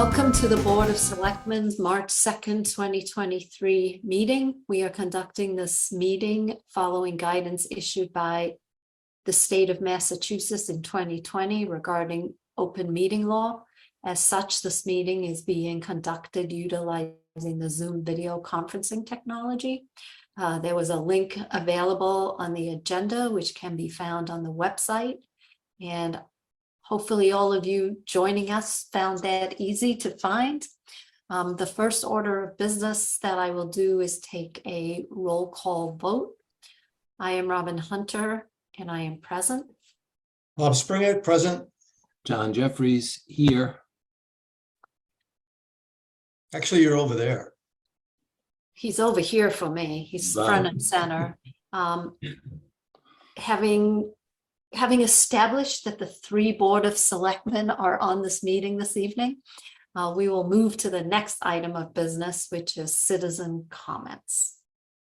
Welcome to the Board of Selectmen's March 2nd, 2023 meeting. We are conducting this meeting following guidance issued by the state of Massachusetts in 2020 regarding open meeting law. As such, this meeting is being conducted utilizing the Zoom video conferencing technology. There was a link available on the agenda, which can be found on the website. And hopefully all of you joining us found that easy to find. The first order of business that I will do is take a roll call vote. I am Robin Hunter and I am present. Bob Springer, present. John Jeffries, here. Actually, you're over there. He's over here for me. He's Wow. front and center. Having established that the three Board of Selectmen are on this meeting this evening, we will move to the next item of business, which is citizen comments.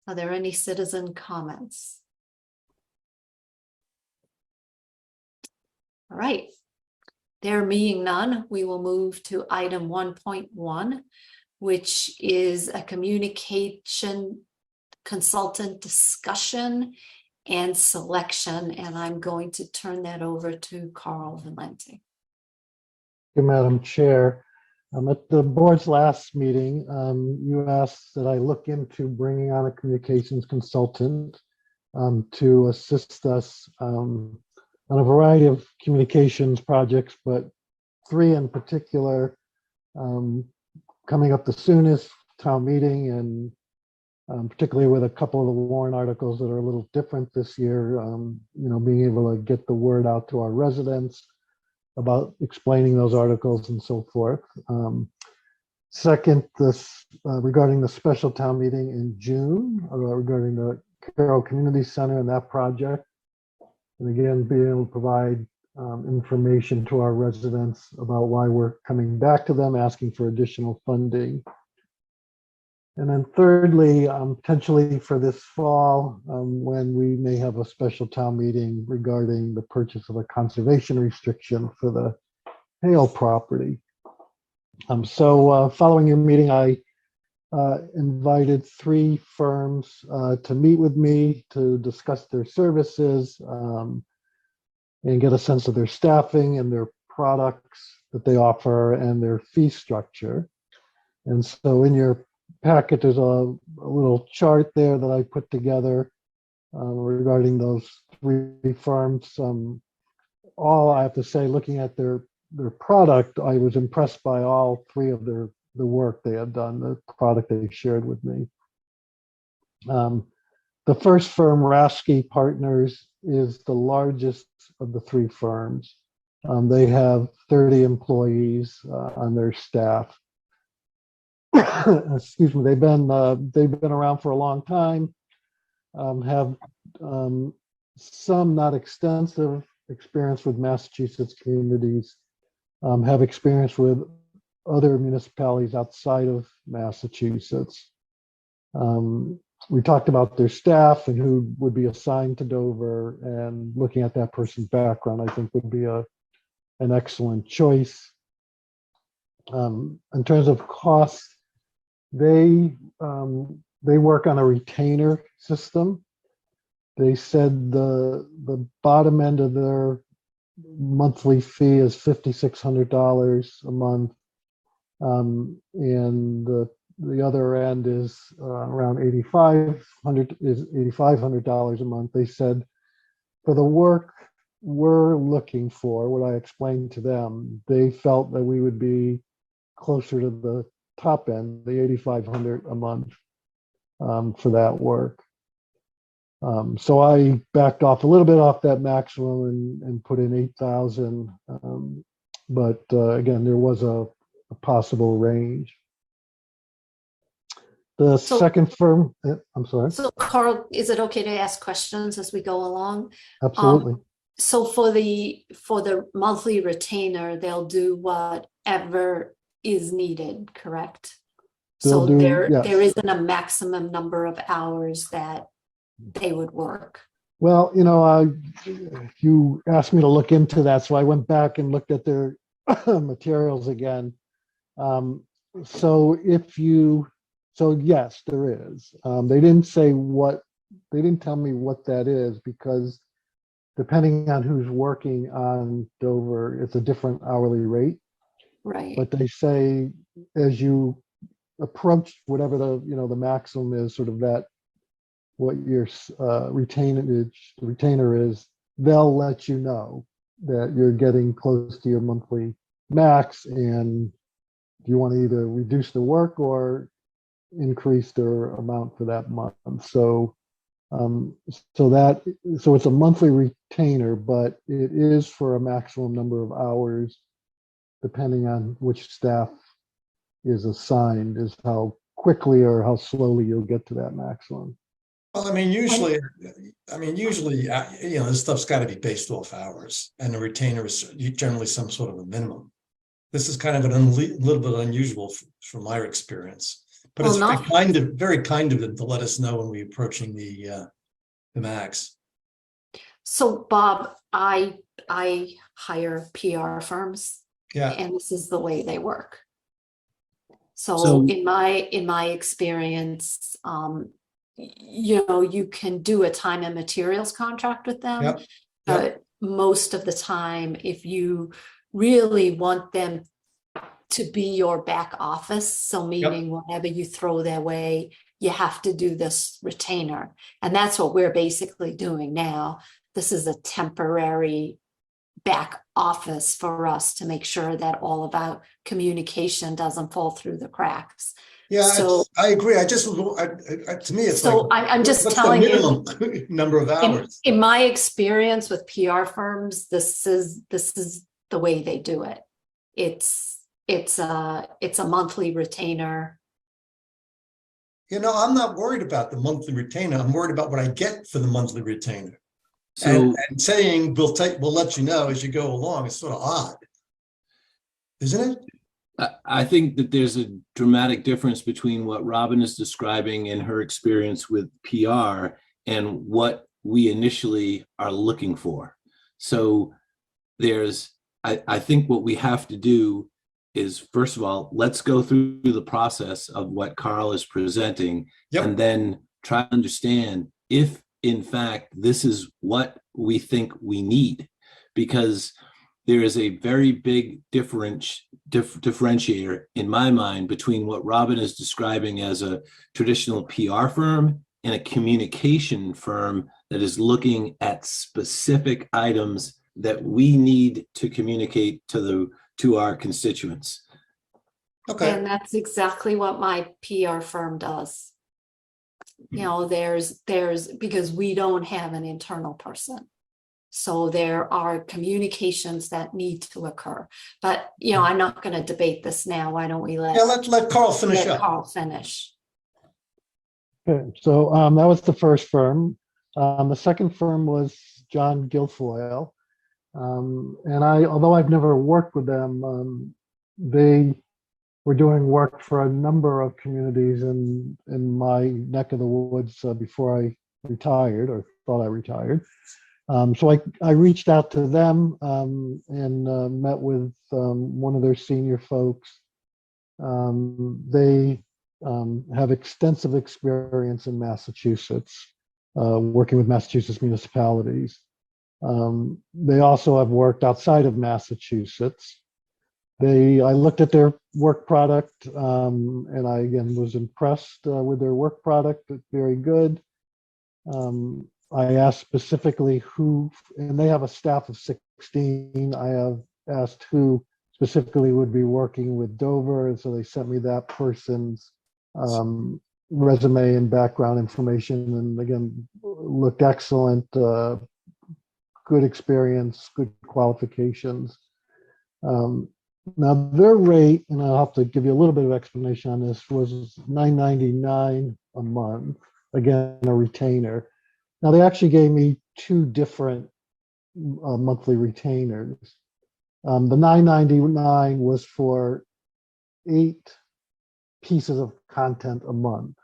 Are there any citizen comments? All right. There being none, we will move to item 1.1, which is a communication consultant discussion and selection, and I'm going to turn that over to Carl Valenti. Thank you, Madam Chair. At the board's last meeting, you asked that I look into bringing on a communications consultant to assist us on a variety of communications projects, but three in particular coming up the soonest, town meeting, and particularly with a couple of the warrant articles that are a little different this year, being able to get the word out to our residents about explaining those articles and so forth. Second, regarding the special town meeting in June, regarding the Carroll Community Center and that project. And again, being able to provide information to our residents about why we're coming back to them, asking for additional funding. And then thirdly, potentially for this fall, when we may have a special town meeting regarding the purchase of a conservation restriction for the Hale property. So following your meeting, I invited three firms to meet with me to discuss their services and get a sense of their staffing and their products that they offer and their fee structure. And so in your packet, there's a little chart there that I put together regarding those three firms. All I have to say, looking at their product, I was impressed by all three of the work they had done, the product they shared with me. The first firm, Rasky Partners, is the largest of the three firms. They have 30 employees on their staff. Excuse me. They've been around for a long time. Have some, not extensive, experience with Massachusetts communities. Have experience with other municipalities outside of Massachusetts. We talked about their staff and who would be assigned to Dover, and looking at that person's background, I think would be an excellent choice. In terms of cost, they work on a retainer system. They said the bottom end of their monthly fee is $5,600 a month. And the other end is around $8,500 a month. They said for the work we're looking for, what I explained to them, they felt that we would be closer to the top end, the $8,500 a month for that work. So I backed off a little bit off that maximum and put in 8,000. But again, there was a possible range. The second firm, I'm sorry. So Carl, is it okay to ask questions as we go along? Absolutely. So for the monthly retainer, they'll do whatever is needed, correct? There isn't a maximum number of hours that they would work. Well, you asked me to look into that, so I went back and looked at their materials again. Um, so yes, there is. They didn't say what, they didn't tell me what that is because depending on who's working on Dover, it's a different hourly rate. Right. But they say as you approach whatever the maximum is, sort of that, what your retainer is, they'll let you know that you're getting close to your monthly max, and you want to either reduce the work or increase their amount for that month. So so it's a monthly retainer, but it is for a maximum number of hours, depending on which staff is assigned, is how quickly or how slowly you'll get to that maximum. Well, usually, this stuff's got to be based off hours, and the retainer is generally some sort of a minimum. This is kind of little bit unusual from my experience, but Well, it's not- very kind of them to let us know when we're approaching the max. So Bob, I hire PR firms, Yeah, and this is the way they work. So So- in my experience, you can do a time and materials contract with them. Yep, yep. But most of the time, if you really want them to be your back office, so meaning whatever you throw their way, you have to do this retainer. And that's what we're basically doing now. This is a temporary back office for us to make sure that all of our communication doesn't fall through the cracks. yeah, So- I agree. To me, it's So like, I'm just what's the telling you, minimum number of hours? in my experience with PR firms, this is the way they do it. It's a monthly retainer. I'm not worried about the monthly retainer. I'm worried about what I get for the monthly retainer. So, And saying we'll let you know as you go along is sort of odd, isn't it? I think that there's a dramatic difference between what Robin is describing in her experience with PR and what we initially are looking for. So I think what we have to do is, first of all, let's go through the process of what Carl is presenting, Yep. and then try to understand if, in fact, this is what we think we need, because there is a very big differentiator in my mind between what Robin is describing as a traditional PR firm and a communication firm that is looking at specific items that we need to communicate to our constituents. Okay. And that's exactly what my PR firm does. There's because we don't have an internal person. So there are communications that need to occur. But, I'm not going to debate this now. Why don't we Let Carl finish let up. Carl finish? Okay, so that was the first firm. The second firm was John Guilfoyle. And although I've never worked with them, they were doing work for a number of communities in my neck of the woods before I retired, or thought I retired. So I reached out to them and met with one of their senior folks. They have extensive experience in Massachusetts, working with Massachusetts municipalities. They also have worked outside of Massachusetts. I looked at their work product, and I again was impressed with their work product. It's very good. I asked specifically who, and they have a staff of 16. I have asked who specifically would be working with Dover, and so they sent me that person's resume and background information, and again, looked excellent, good experience, good qualifications. Now their rate, and I'll have to give you a little bit of explanation on this, was $9.99 a month, again, a retainer. Now they actually gave me two different monthly retainers. The $9.99 was for 8 pieces of content a month.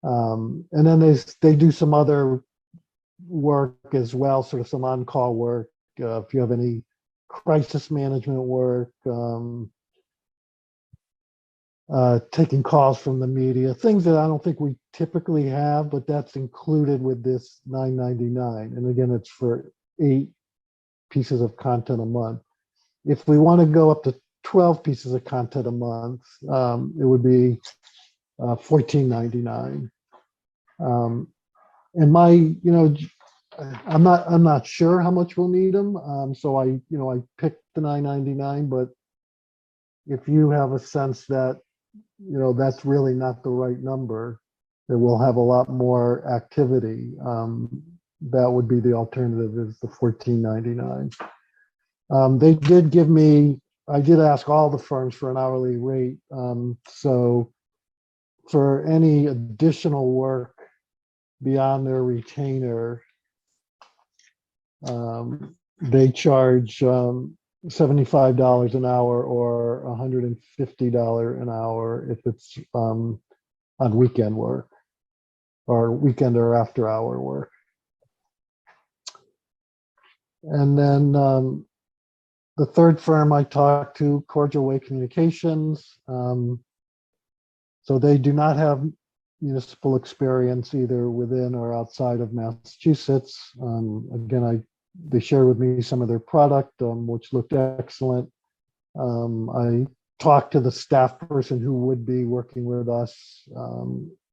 And then they do some other work as well, sort of some on-call work. If you have any crisis management work, taking calls from the media, things that I don't think we typically have, but that's included with this $9.99. And again, it's for 8 pieces of content a month. If we want to go up to 12 pieces of content a month, it would be $14.99. And I'm not sure how much we'll need them. So I picked the $9.99, but if you have a sense that, that's really not the right number, that we'll have a lot more activity, that would be the alternative, is the $14.99. They did give me, I did ask all the firms for an hourly rate. So for any additional work beyond their retainer, they charge $75 an hour or $150 an hour if it's on weekend work or weekend or after hour work. And then the third firm I talked to, Cordial Way Communications. So they do not have municipal experience either within or outside of Massachusetts. Again, they shared with me some of their product, which looked excellent. I talked to the staff person who would be working with us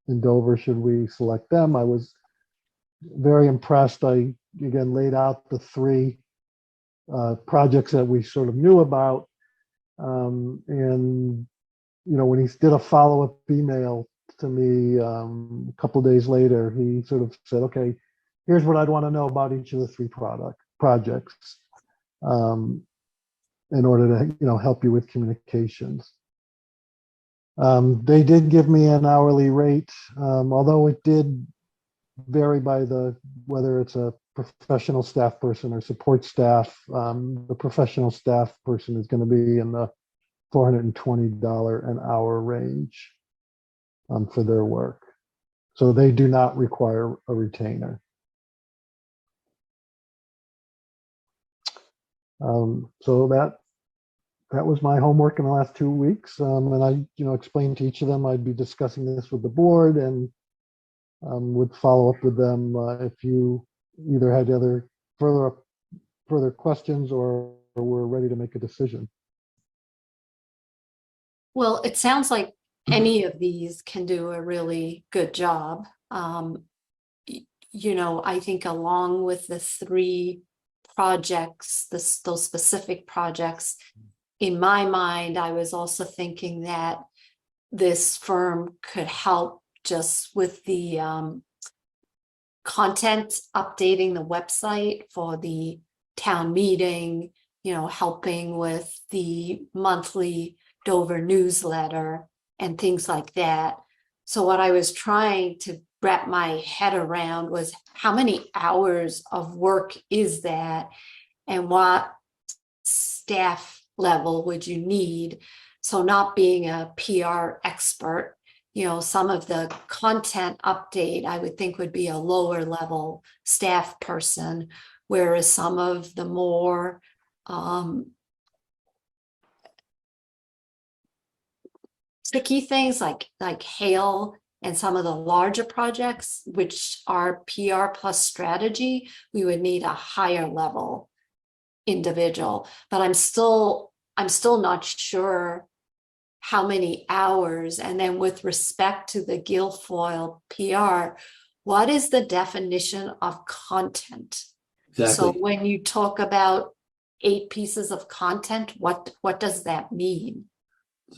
in Dover, should we select them. I was very impressed. I, again, laid out the 3 projects that we sort of knew about. And, when he did a follow-up email to me a couple of days later, he sort of said, okay, here's what I'd want to know about each of the 3 projects in order to, help you with communications. They did give me an hourly rate, although it did vary by whether it's a professional staff person or support staff. The professional staff person is going to be in the $420 an hour range for their work. So they do not require a retainer. So that was my homework in the last 2 weeks. And I, explained to each of them I'd be discussing this with the board and would follow up with them if you either had other further questions or were ready to make a decision. Well, it sounds like any of these can do a really good job. I think along with the 3 projects, those specific projects, in my mind, I was also thinking that this firm could help just with the content, updating the website for the town meeting, helping with the monthly Dover newsletter and things like that. So what I was trying to wrap my head around was how many hours of work is that and what staff level would you need? So not being a PR expert, some of the content update I would think would be a lower level staff person, whereas some of the more tricky things like hail and some of the larger projects, which are PR plus strategy, we would need a higher level individual. But I'm still not sure how many hours. And then with respect to the Guilfoyle PR, what is the definition of content? Exactly. So when you talk about 8 pieces of content, what does that mean?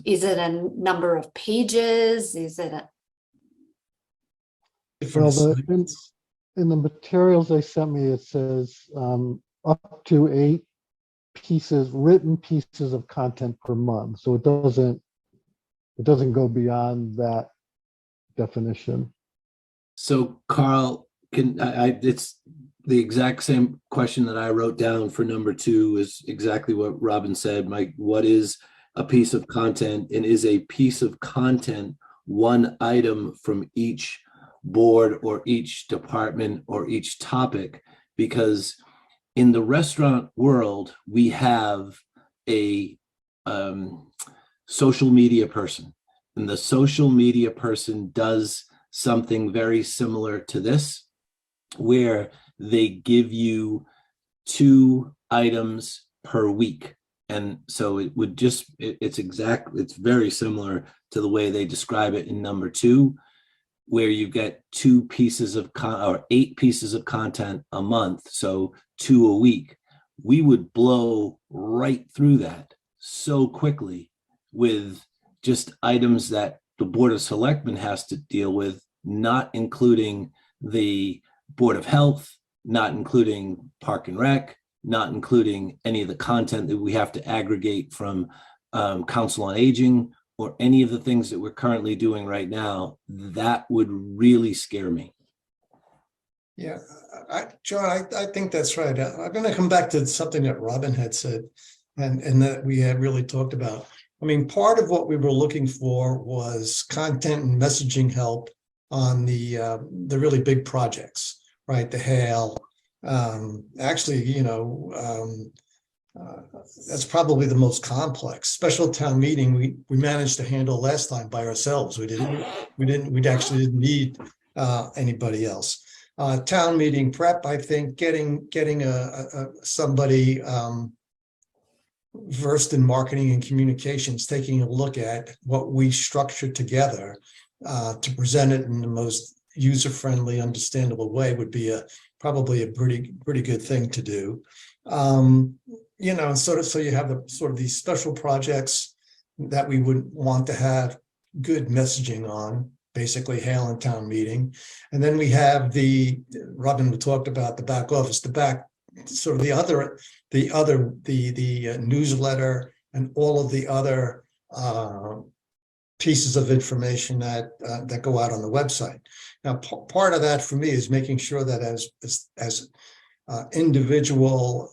Is it a number of pages? Is it a... Well, in the materials they sent me, it says up to 8 written pieces of content per month. So it doesn't go beyond that definition. So Carl, it's the exact same question that I wrote down for number 2 is exactly what Robin said. What is a piece of content, and is a piece of content one item from each board or each department or each topic? Because in the restaurant world, we have a social media person, and the social media person does something very similar to this, where they give you 2 items per week. And so it would just, it's very similar to the way they describe it in number 2, where you get 2 pieces of or 8 pieces of content a month, so 2 a week. We would blow right through that so quickly with just items that the Board of Selectmen has to deal with, not including the Board of Health, not including Park and Rec, not including any of the content that we have to aggregate from Council on Aging, or any of the things that we're currently doing right now. That would really scare me. Yeah, John, I think that's right. I'm going to come back to something that Robin had said and that we had really talked about. I mean, part of what we were looking for was content and messaging help on the really big projects, right? The Hale. Actually, that's probably the most complex. Special town meeting we managed to handle last time by ourselves. We actually didn't need anybody else. Town meeting prep, I think getting somebody versed in marketing and communications, taking a look at what we structured together to present it in the most user-friendly, understandable way would be probably a pretty good thing to do. So you have the sort of these special projects that we would want to have good messaging on, basically Hale and town meeting. And then we have Robin talked about the back office, the newsletter and all of the other pieces of information that go out on the website. Now, part of that for me is making sure that as individual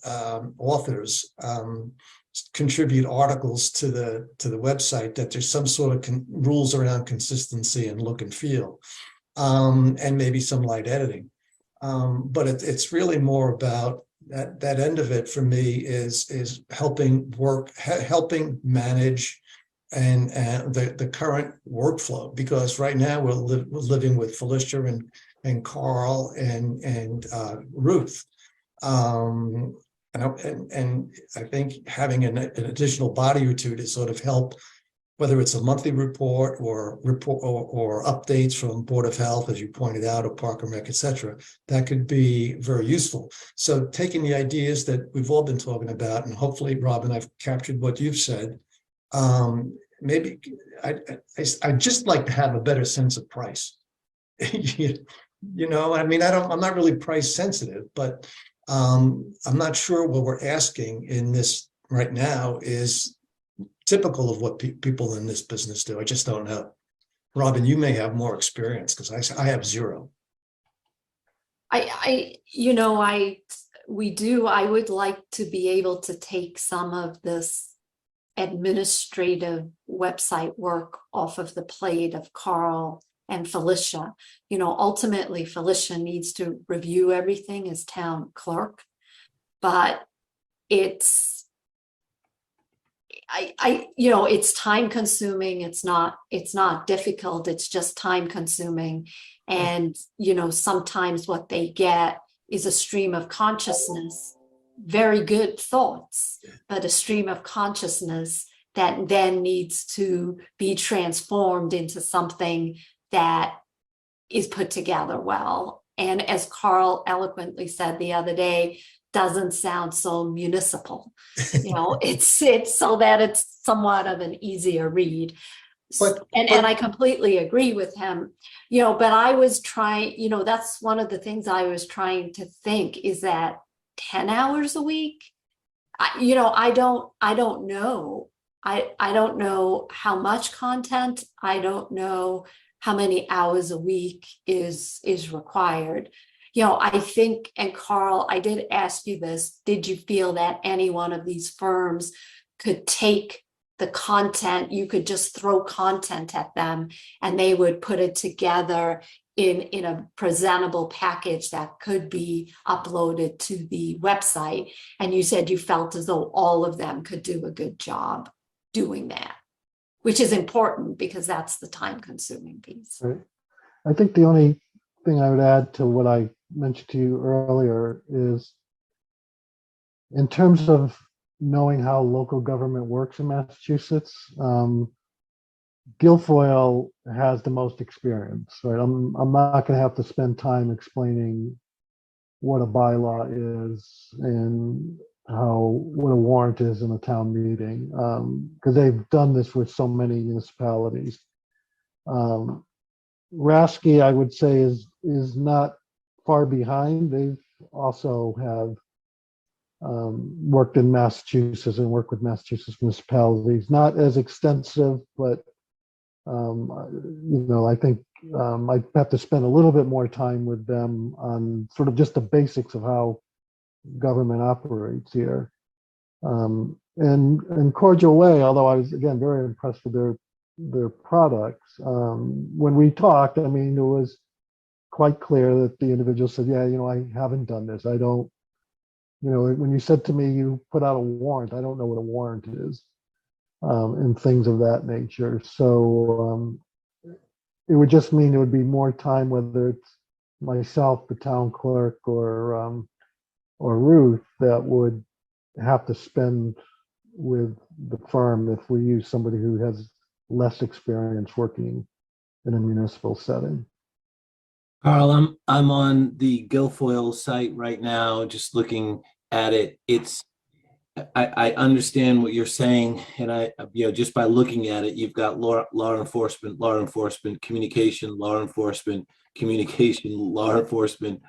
authors contribute articles to the website, that there's some sort of rules around consistency and look and feel, and maybe some light editing. But it's really more about that end of it for me is helping manage and the current workflow, because right now we're living with Felicia and Carl and Ruth. And I think having an additional body or two to sort of help, whether it's a monthly report or updates from Board of Health, as you pointed out, or Park and Rec, et cetera, that could be very useful. So taking the ideas that we've all been talking about, and hopefully, Robin, I've captured what you've said. Maybe I'd just like to have a better sense of price. I mean, I'm not really price sensitive, but I'm not sure what we're asking in this right now is typical of what people in this business do. I just don't know. Robin, you may have more experience because I have zero. We do. I would like to be able to take some of this administrative website work off of the plate of Carl and Felicia. Ultimately, Felicia needs to review everything as town clerk, but it's it's time consuming. It's not difficult. It's just time consuming. And, sometimes what they get is a stream of consciousness, very good thoughts, but a stream of consciousness that then needs to be transformed into something that is put together well. And as Carl eloquently said the other day, doesn't sound so municipal. It's so that it's somewhat of an easier read. And I completely agree with him, but I was trying, that's one of the things I was trying to think, is that 10 hours a week? I don't know. I don't know how much content. I don't know how many hours a week is required. I think, and Carl, I did ask you this, did you feel that any one of these firms could take the content, you could just throw content at them and they would put it together in a presentable package that could be uploaded to the website? And you said you felt as though all of them could do a good job doing that. which is important because that's the time-consuming piece. Right. I think the only thing I would add to what I mentioned to you earlier is in terms of knowing how local government works in Massachusetts, Guilfoyle has the most experience, right? I'm not going to have to spend time explaining what a bylaw is and what a warrant is in a town meeting, because they've done this with so many municipalities. Rasky, I would say, is not far behind. They've also have worked in Massachusetts and worked with Massachusetts municipalities, not as extensive, but I think I'd have to spend a little bit more time with them on sort of just the basics of how government operates here. And Cordial Way, although I was again very impressed with their products, when we talked, I mean, it was quite clear that the individual said, yeah, I haven't done this. I don't, when you said to me, you put out a warrant, I don't know what a warrant is, and things of that nature. So it would just mean it would be more time, whether it's myself, the town clerk, or Ruth, that would have to spend with the firm if we use somebody who has less experience working in a municipal setting. Carl, I'm on the Guilfoyle site right now, just looking at it. I understand what you're saying, and just by looking at it, you've got law enforcement, communication, law enforcement, communication, law enforcement.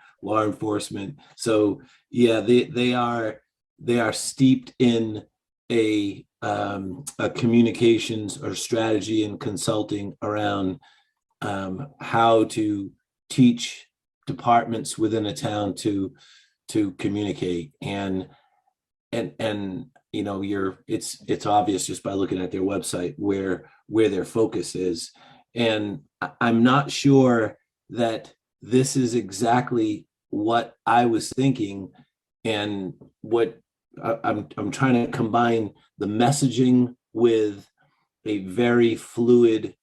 So yeah, they are steeped in a communications or strategy and consulting around how to teach departments within a town to communicate, and it's obvious just by looking at their website where their focus is. And I'm not sure that this is exactly what I was thinking, and what I'm trying to combine the messaging with a very fluid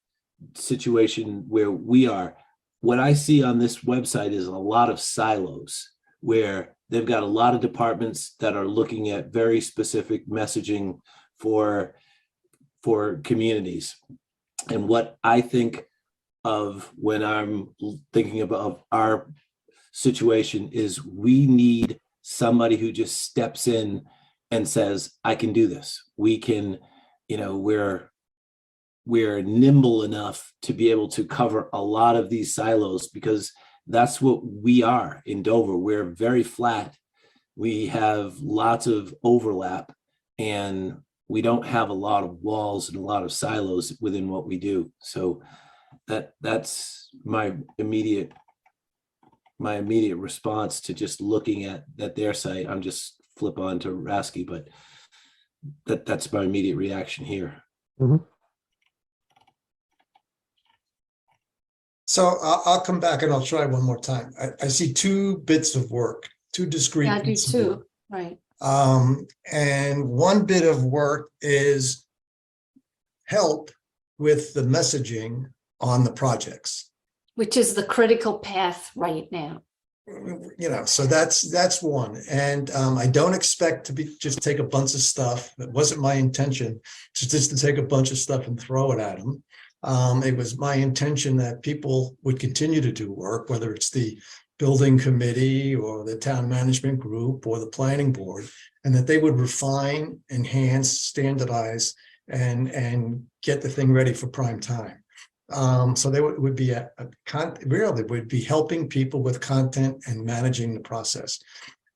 situation where we are. What I see on this website is a lot of silos where they've got a lot of departments that are looking at very specific messaging for communities. And what I think of when I'm thinking about our situation is we need somebody who just steps in and says, I can do this. We can, we're nimble enough to be able to cover a lot of these silos, because that's what we are in Dover. We're very flat. We have lots of overlap, and we don't have a lot of walls and a lot of silos within what we do. So that's my immediate response to just looking at their site. I'm just flip on to Rasky, but that's my immediate reaction here. Mm-hmm. So I'll come back and I'll try one more time. I see two bits of work, two discrete. Yeah, I do bits of work. too, right. And one bit of work is help with the messaging on the projects. Which is the critical path right now. So that's one. And I don't expect to just take a bunch of stuff. It wasn't my intention to take a bunch of stuff and throw it at them. It was my intention that people would continue to do work, whether it's the building committee or the town management group or the planning board, and that they would refine, enhance, standardize, and get the thing ready for prime time. So they would be really would be helping people with content and managing the process.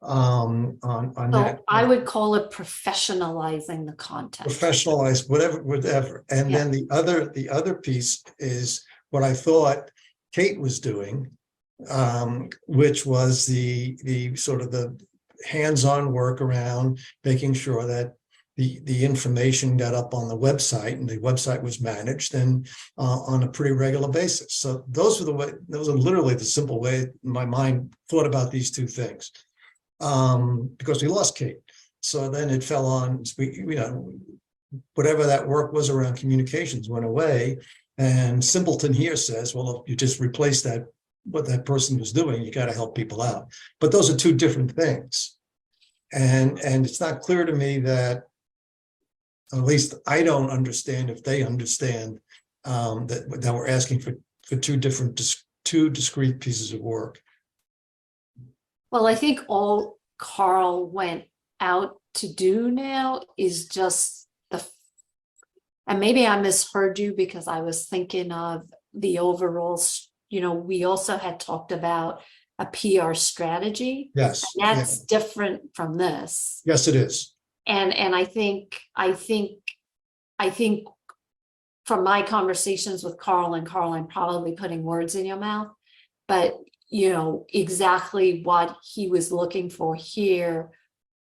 On So that, I would call it professionalizing the content. Professionalize, whatever. And Yeah. then the other piece is what I thought Kate was doing, which was the sort of the hands-on work around making sure that the information got up on the website, and the website was managed and on a pretty regular basis. So those are literally the simple way my mind thought about these two things. Because we lost Kate. So then it fell on, whatever that work was around communications went away. And Simpleton here says, well, if you just replace that, what that person was doing, you got to help people out. But those are two different things. And it's not clear to me that, at least I don't understand if they understand that we're asking for two discrete pieces of work. Well, I think all Carl went out to do now is just and maybe I misheard you because I was thinking of the overall, we also had talked about a PR strategy. Yes. And that's different from this. Yes, it is. And I think from my conversations with Carl, I'm probably putting words in your mouth, but exactly what he was looking for here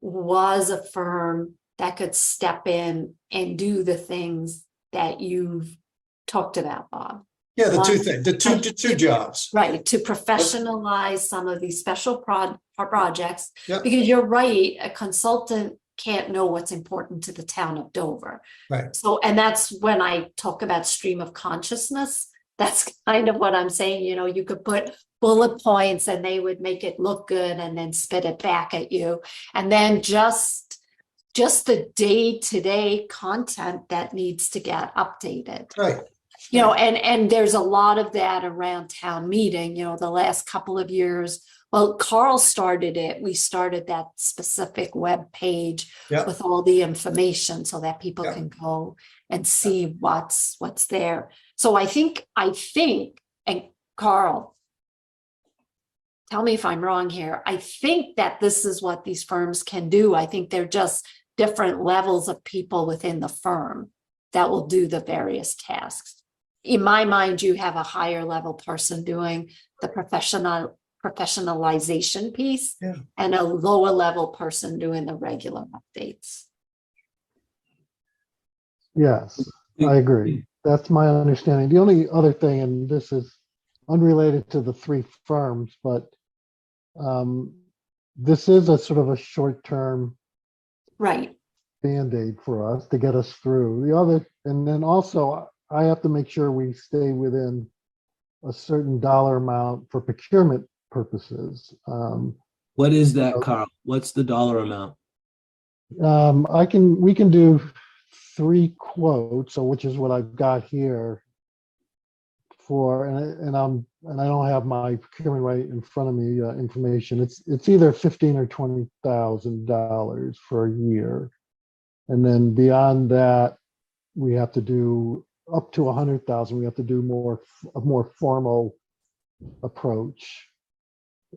was a firm that could step in and do the things that you've talked about, Bob. Yeah, the two jobs. Right, to professionalize some of these special projects, Yep. because you're right, a consultant can't know what's important to the town of Dover. Right. So, and that's when I talk about stream of consciousness, that's kind of what I'm saying, you could put bullet points and they would make it look good and then spit it back at you. And then just the day-to-day content that needs to get updated. Right. And there's a lot of that around town meeting, the last couple of years. Well, Carl started it. We started that specific web page with all the information so that people can go and see what's there. So I think, and Carl, tell me if I'm wrong here. I think that this is what these firms can do. I think they're just different levels of people within the firm that will do the various tasks. In my mind, you have a higher level person doing the professionalization piece and a lower level person doing the regular updates. Yes, I agree. That's my understanding. The only other thing, and this is unrelated to the three firms, but this is a sort of a short-term Right. Band-Aid for us to get us through. And then also I have to make sure we stay within a certain dollar amount for procurement purposes. What is that, Carl? What's the dollar amount? We can do 3 quotes, so which is what I've got here for, and I don't have my procurement right in front of me information. It's either $15,000 or $20,000 for a year, and then beyond that, we have to do up to 100,000. We have to do a more formal approach,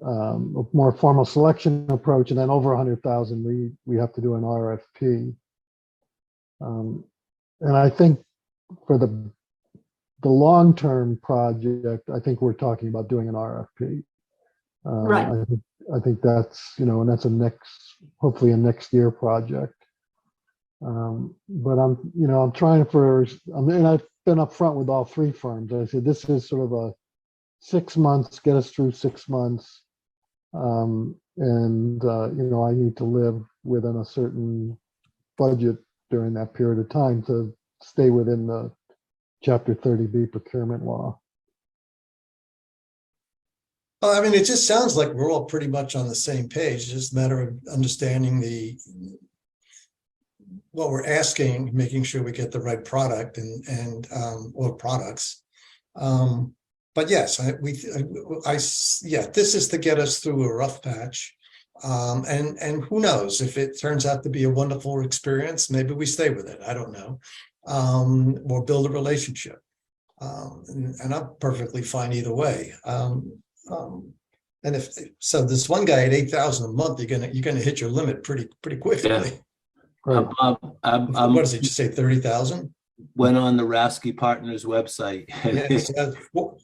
a more formal selection approach, and then over 100,000, we have to do an RFP. And I think for the long-term project, I think we're talking about doing an RFP. Right. I think that's, and that's hopefully a next year project. But I'm trying and I've been upfront with all 3 firms. I said, this is sort of a 6 months, get us through 6 months. And I need to live within a certain budget during that period of time to stay within the Chapter 30B procurement law. Well, I mean, it just sounds like we're all pretty much on the same page. It's just a matter of understanding what we're asking, making sure we get the right product and or products. But yes, this is to get us through a rough patch. And who knows, if it turns out to be a wonderful experience, maybe we stay with it. I don't know. Or build a relationship. And I'm perfectly fine either way. And if so, this one guy at 8,000 a month, you're gonna hit your limit pretty quickly. Yeah. Right. What does he just say? 30,000? Went on the Rasky Partners website. Yeah,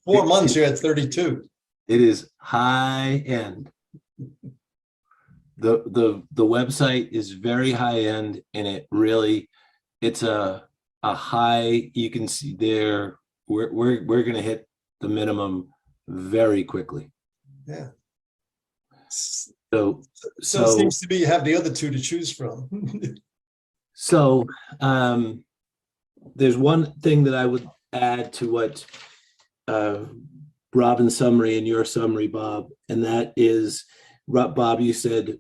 4 months you're at 32. It is high end. The website is very high end, and it's a high. You can see there we're going to hit the minimum very quickly. Yeah. So it seems to be you have the other 2 to choose from. So there's one thing that I would add to what Robin's summary and your summary, Bob, and that is, Bob, you said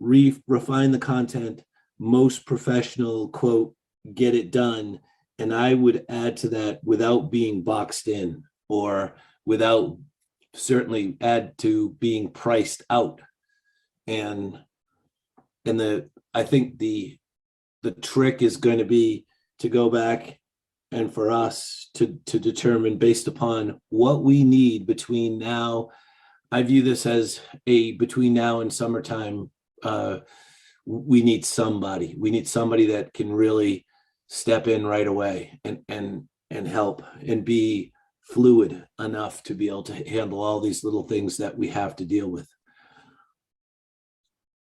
refine the content, most professional, quote, get it done. And I would add to that, without being boxed in, or without, certainly add to being priced out. And I think the trick is going to be to go back and for us to determine, based upon what we need between now. I view this as between now and summertime, we need somebody that can really step in right away and help and be fluid enough to be able to handle all these little things that we have to deal with.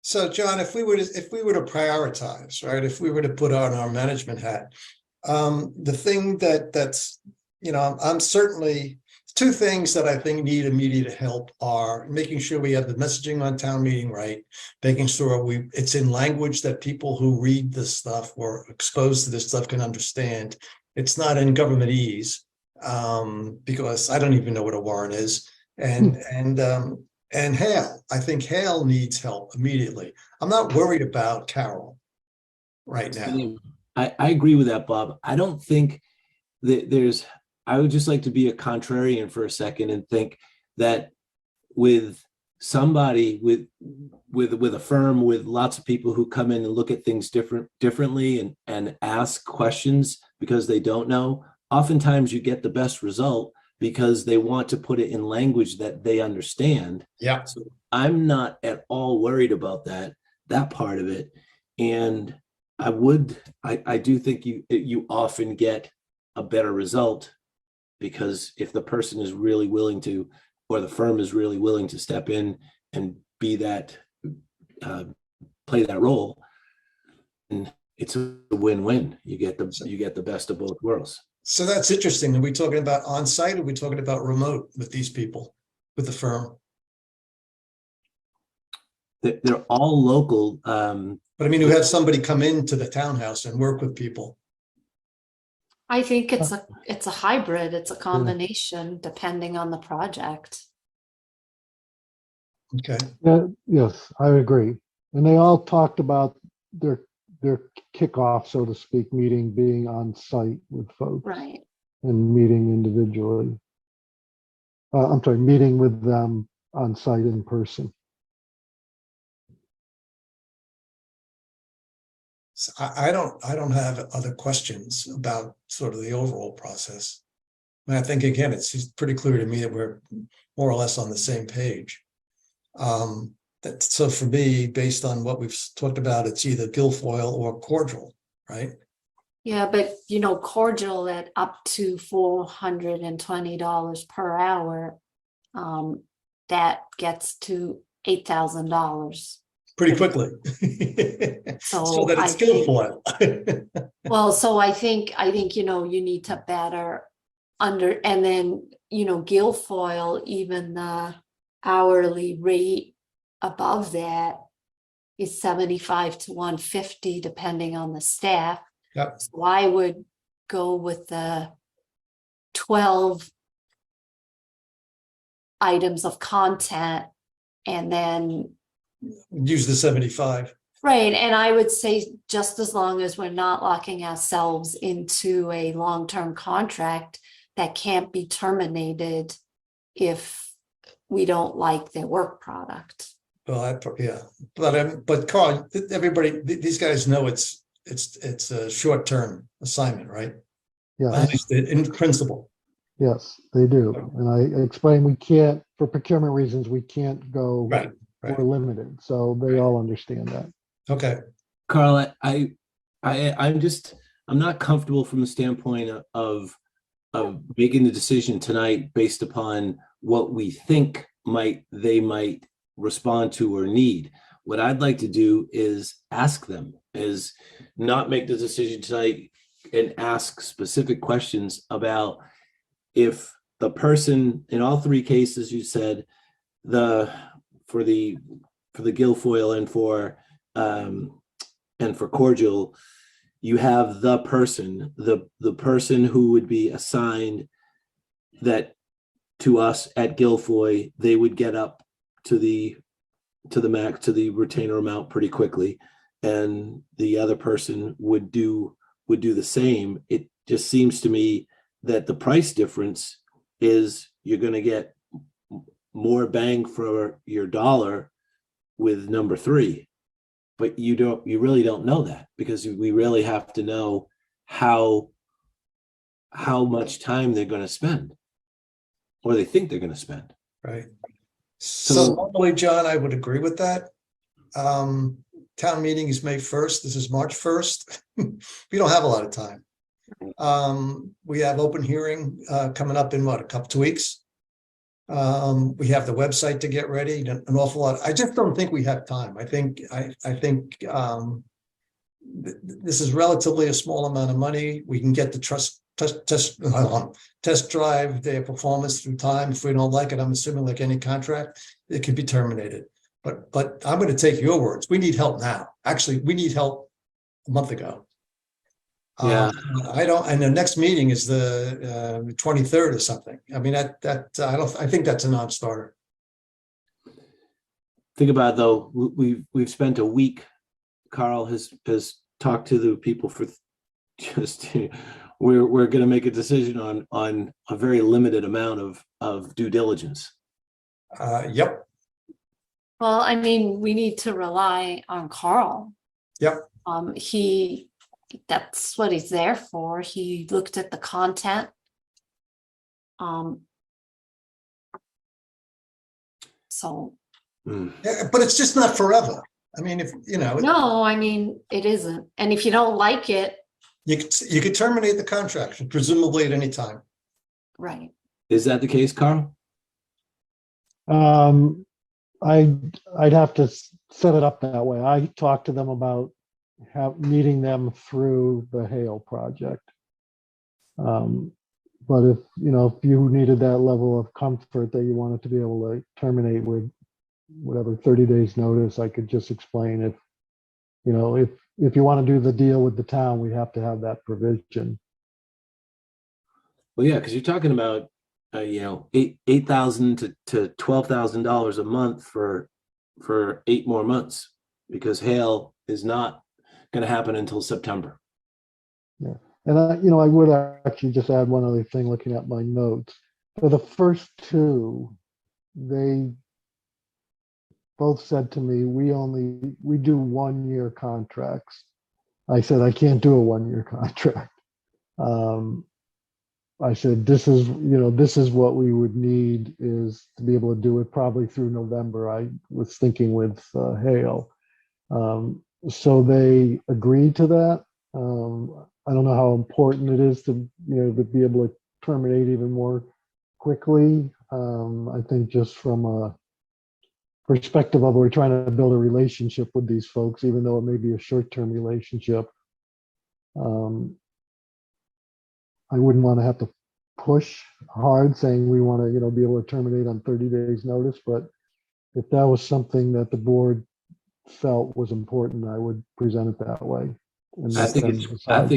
So, John, if we were to prioritize, right, if we were to put on our management hat, the thing that's, I'm certainly, two things that I think need immediate help are making sure we have the messaging on town meeting right, making sure it's in language that people who read this stuff or exposed to this stuff can understand. It's not in governmentese, because I don't even know what a warrant is. And Hale, I think Hale needs help immediately. I'm not worried about Carol right now. I agree with that, Bob. I don't think that I would just like to be a contrarian for a second and think that with somebody, with a firm, with lots of people who come in and look at things differently and ask questions because they don't know, oftentimes you get the best result because they want to put it in language that they understand. Yeah. So I'm not at all worried about that part of it. And I do think you often get a better result, because if the person is really willing to, or the firm is really willing to step in and be that, play that role, and it's a win-win. You get the best of both worlds. So that's interesting. Are we talking about on-site, or are we talking about remote with these people, with the firm? They're all local. But I mean, you have somebody come into the townhouse and work with people. I think it's a hybrid, it's a combination depending on the project. Okay. Yes, I agree. And they all talked about their kickoff, so to speak, meeting being on site with folks. Right. And meeting individually. I'm sorry, meeting with them on site in person. So I don't have other questions about sort of the overall process. And I think, again, it's pretty clear to me that we're more or less on the same page. So for me, based on what we've talked about, it's either Guilfoyle or Cordial, right? Yeah, but cordial at up to $420 per hour, that gets to $8,000. Pretty quickly. So that it's Guilfoyle. Well, so I think you need to better and then Guilfoyle, even the hourly rate above that is 75 to 150 depending on the staff. Yep. So I would go with the 12 items of content and then Use the 75. right. And I would say, just as long as we're not locking ourselves into a long-term contract that can't be terminated if we don't like their work product. Well, yeah, but Carl, everybody, these guys know it's a short-term assignment, right? Yes. At least in principle. Yes, they do. And I explained we can't, for procurement reasons, we can't go. Right. We're limited. So they all understand that. Okay. Carl, I'm not comfortable from the standpoint of making the decision tonight based upon what we think they might respond to or need. What I'd like to do is ask them, is not make the decision tonight and ask specific questions about if the person, in all three cases you said, for the Guilfoyle and for Cordial, you have the person, the person who would be assigned that to us at Guilfoyle, they would get up to the max, to the retainer amount pretty quickly, and the other person would do the same. It just seems to me that the price difference is you're going to get more bang for your dollar with number 3, but you really don't know that, because we really have to know how much time they're going to spend, or they think they're going to spend. Right. So normally, John, I would agree with that. Town meeting is May 1st. This is March 1st. We don't have a lot of time. We have open hearing coming up in what, 2 weeks. We have the website to get ready, an awful lot. I just don't think we have time. I think this is relatively a small amount of money. We can get the test drive their performance through time. If we don't like it, I'm assuming like any contract, it can be terminated. But I'm going to take your words. We need help now. Actually, we need help a month ago. Yeah. And the next meeting is the 23rd or something. I mean, I think that's a non-starter. Think about it, though, we've spent a week. Carl has talked to the people for just, we're going to make a decision on a very limited amount of due diligence. Yep. Well, I mean, we need to rely on Carl. Yep. That's what he's there for. He looked at the content. So. Yeah, but it's just not forever. I mean, if you know. No, I mean, it isn't. And if you don't like it. You could terminate the contract, presumably at any time. Right. Is that the case, Carl? I'd have to set it up that way. I talked to them about meeting them through the Hale project. But if you needed that level of comfort that you wanted to be able to terminate with whatever 30 days notice, I could just explain if you want to do the deal with the town, we have to have that provision. Well, yeah, because you're talking about $8,000 to $12,000 a month for 8 more months, because Hale is not going to happen until September. Yeah, and I would actually just add one other thing. Looking at my notes, for the first 2, they both said to me, we do 1-year contracts. I said, I can't do a 1-year contract. I said, this is what we would need, is to be able to do it probably through November. I was thinking with Hale. So they agreed to that. I don't know how important it is to be able to terminate even more quickly. I think just from a perspective of we're trying to build a relationship with these folks, even though it may be a short-term relationship. I wouldn't want to have to push hard saying we want to, be able to terminate on 30 days notice. But if that was something that the board felt was important, I would present it that way. And I think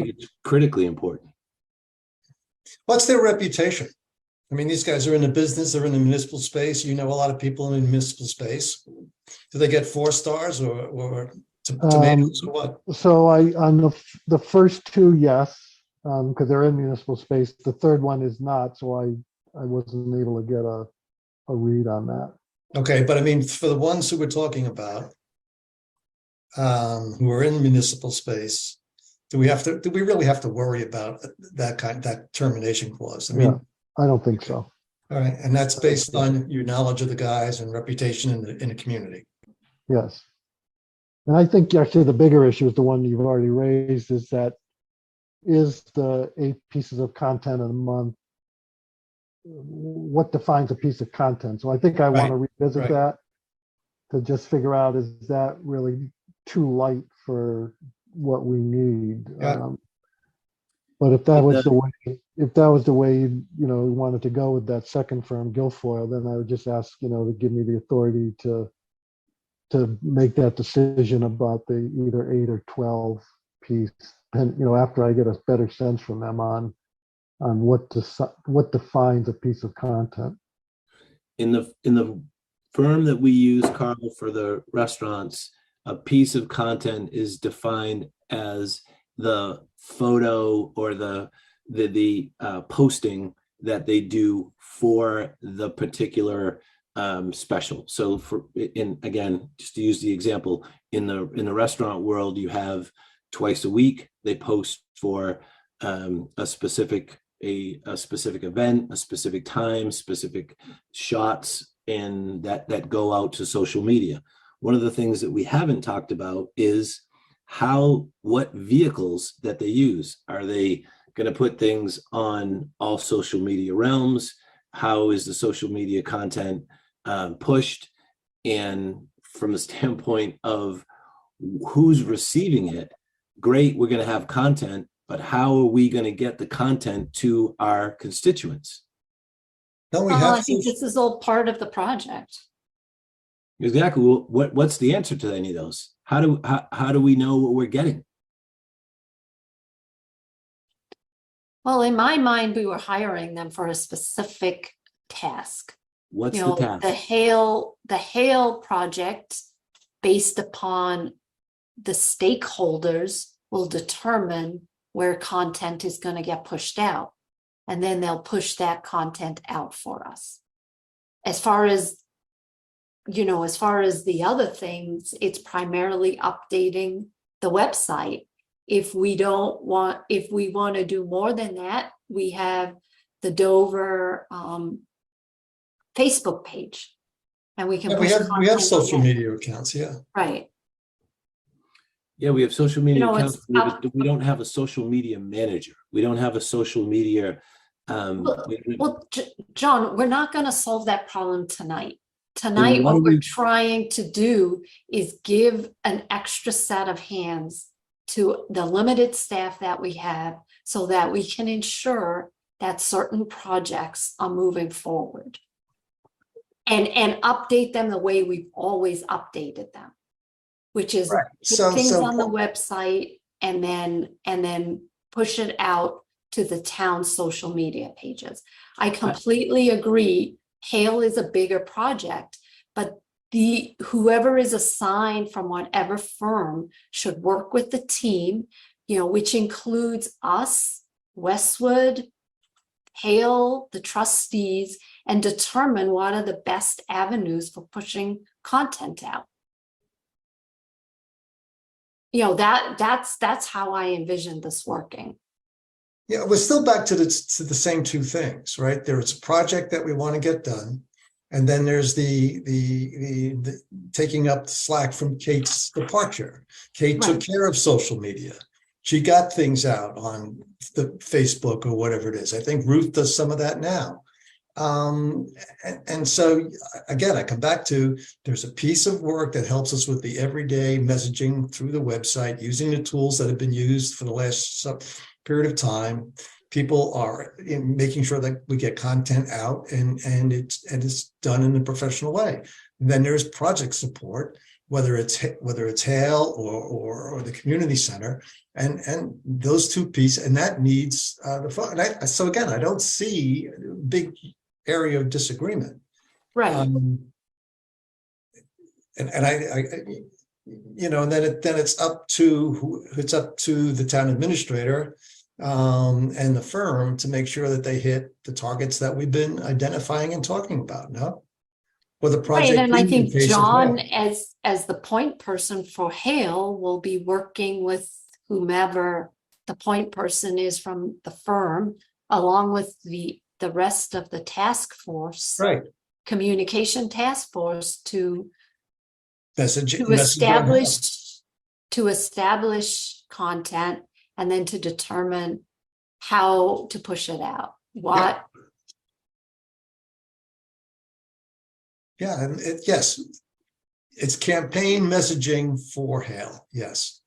it's critically important. What's their reputation? I mean, these guys are in the business, they're in the municipal space. A lot of people in the municipal space. Do they get 4 stars or tomatoes or what? So on the first 2, yes, because they're in municipal space. The third one is not, so I wasn't able to get a read on that. Okay, but I mean, for the ones who we're talking about, who are in municipal space, do we really have to worry about that termination clause? I mean, Yeah, I don't think so. All right, and that's based on your knowledge of the guys and reputation in the community. Yes, and I think actually the bigger issue is the one you've already raised, is the 8 pieces of content in a month. What defines a piece of content? So I think I want to revisit that to just figure out, is that really too light for what we need? Yeah. But if that was the way we wanted to go with that second firm, Guilfoyle, then I would just ask to give me the authority to make that decision about the either 8 or 12 piece and, after I get a better sense from them on what defines a piece of content. In the firm that we use, Carl, for the restaurants, a piece of content is defined as the photo or the posting that they do for the particular special. So again, just to use the example, in the restaurant world, you have twice a week they post for a specific event, a specific time, specific shots, and that go out to social media. One of the things that we haven't talked about is what vehicles that they use. Are they going to put things on all social media realms? How is the social media content pushed? And from the standpoint of who's receiving it, great, we're going to have content, but how are we going to get the content to our constituents? Don't we Well, have I think this is all part of the project. Exactly. Well, what's the answer to any of those? How do we know what we're getting? Well, in my mind, we were hiring them for a specific task. What's the task? The Hail project, based upon the stakeholders, will determine where content is going to get pushed out. And then they'll push that content out for us. As far as the other things, it's primarily updating the website. If we want to do more than that, we have the Dover Facebook page, and we can. Yeah, we have social media accounts, yeah. Right. Yeah, we have social media accounts. It's We don't have a social media manager. We don't have a social media. John, we're not going to solve that problem tonight. Tonight, what we're trying to do is give an extra set of hands to the limited staff that we have so that we can ensure that certain projects are moving forward and update them the way we've always updated them, which is put things on the website and then push it out to the town social media pages. I completely agree. Hail is a bigger project, but whoever is assigned from whatever firm should work with the team, which includes us, Westwood, Hail, the trustees, and determine what are the best avenues for pushing content out. That's how I envision this working. Yeah, we're still back to the same two things, right? There's a project that we want to get done, and then there's the taking up the slack from Kate's departure. Kate took care of social media. She got things out on the Facebook or whatever it is. I think Ruth does some of that now. And so again, I come back to, there's a piece of work that helps us with the everyday messaging through the website, using the tools that have been used for the last period of time. People are making sure that we get content out and it's done in a professional way. And then there's project support, whether it's Hail or the community center, and those two pieces, and that needs the fun. So again, I don't see a big area of disagreement. Right. And then it's up to the town administrator and the firm to make sure that they hit the targets that we've been identifying and talking about. No, or the project. Right, and I think John, as the point person for Hail, will be working with whomever the point person is from the firm, along with the rest of the task force, right? Communication task force to establish content, and then to determine how to push it out. Yeah, and yes, it's campaign messaging for Hail. Yes,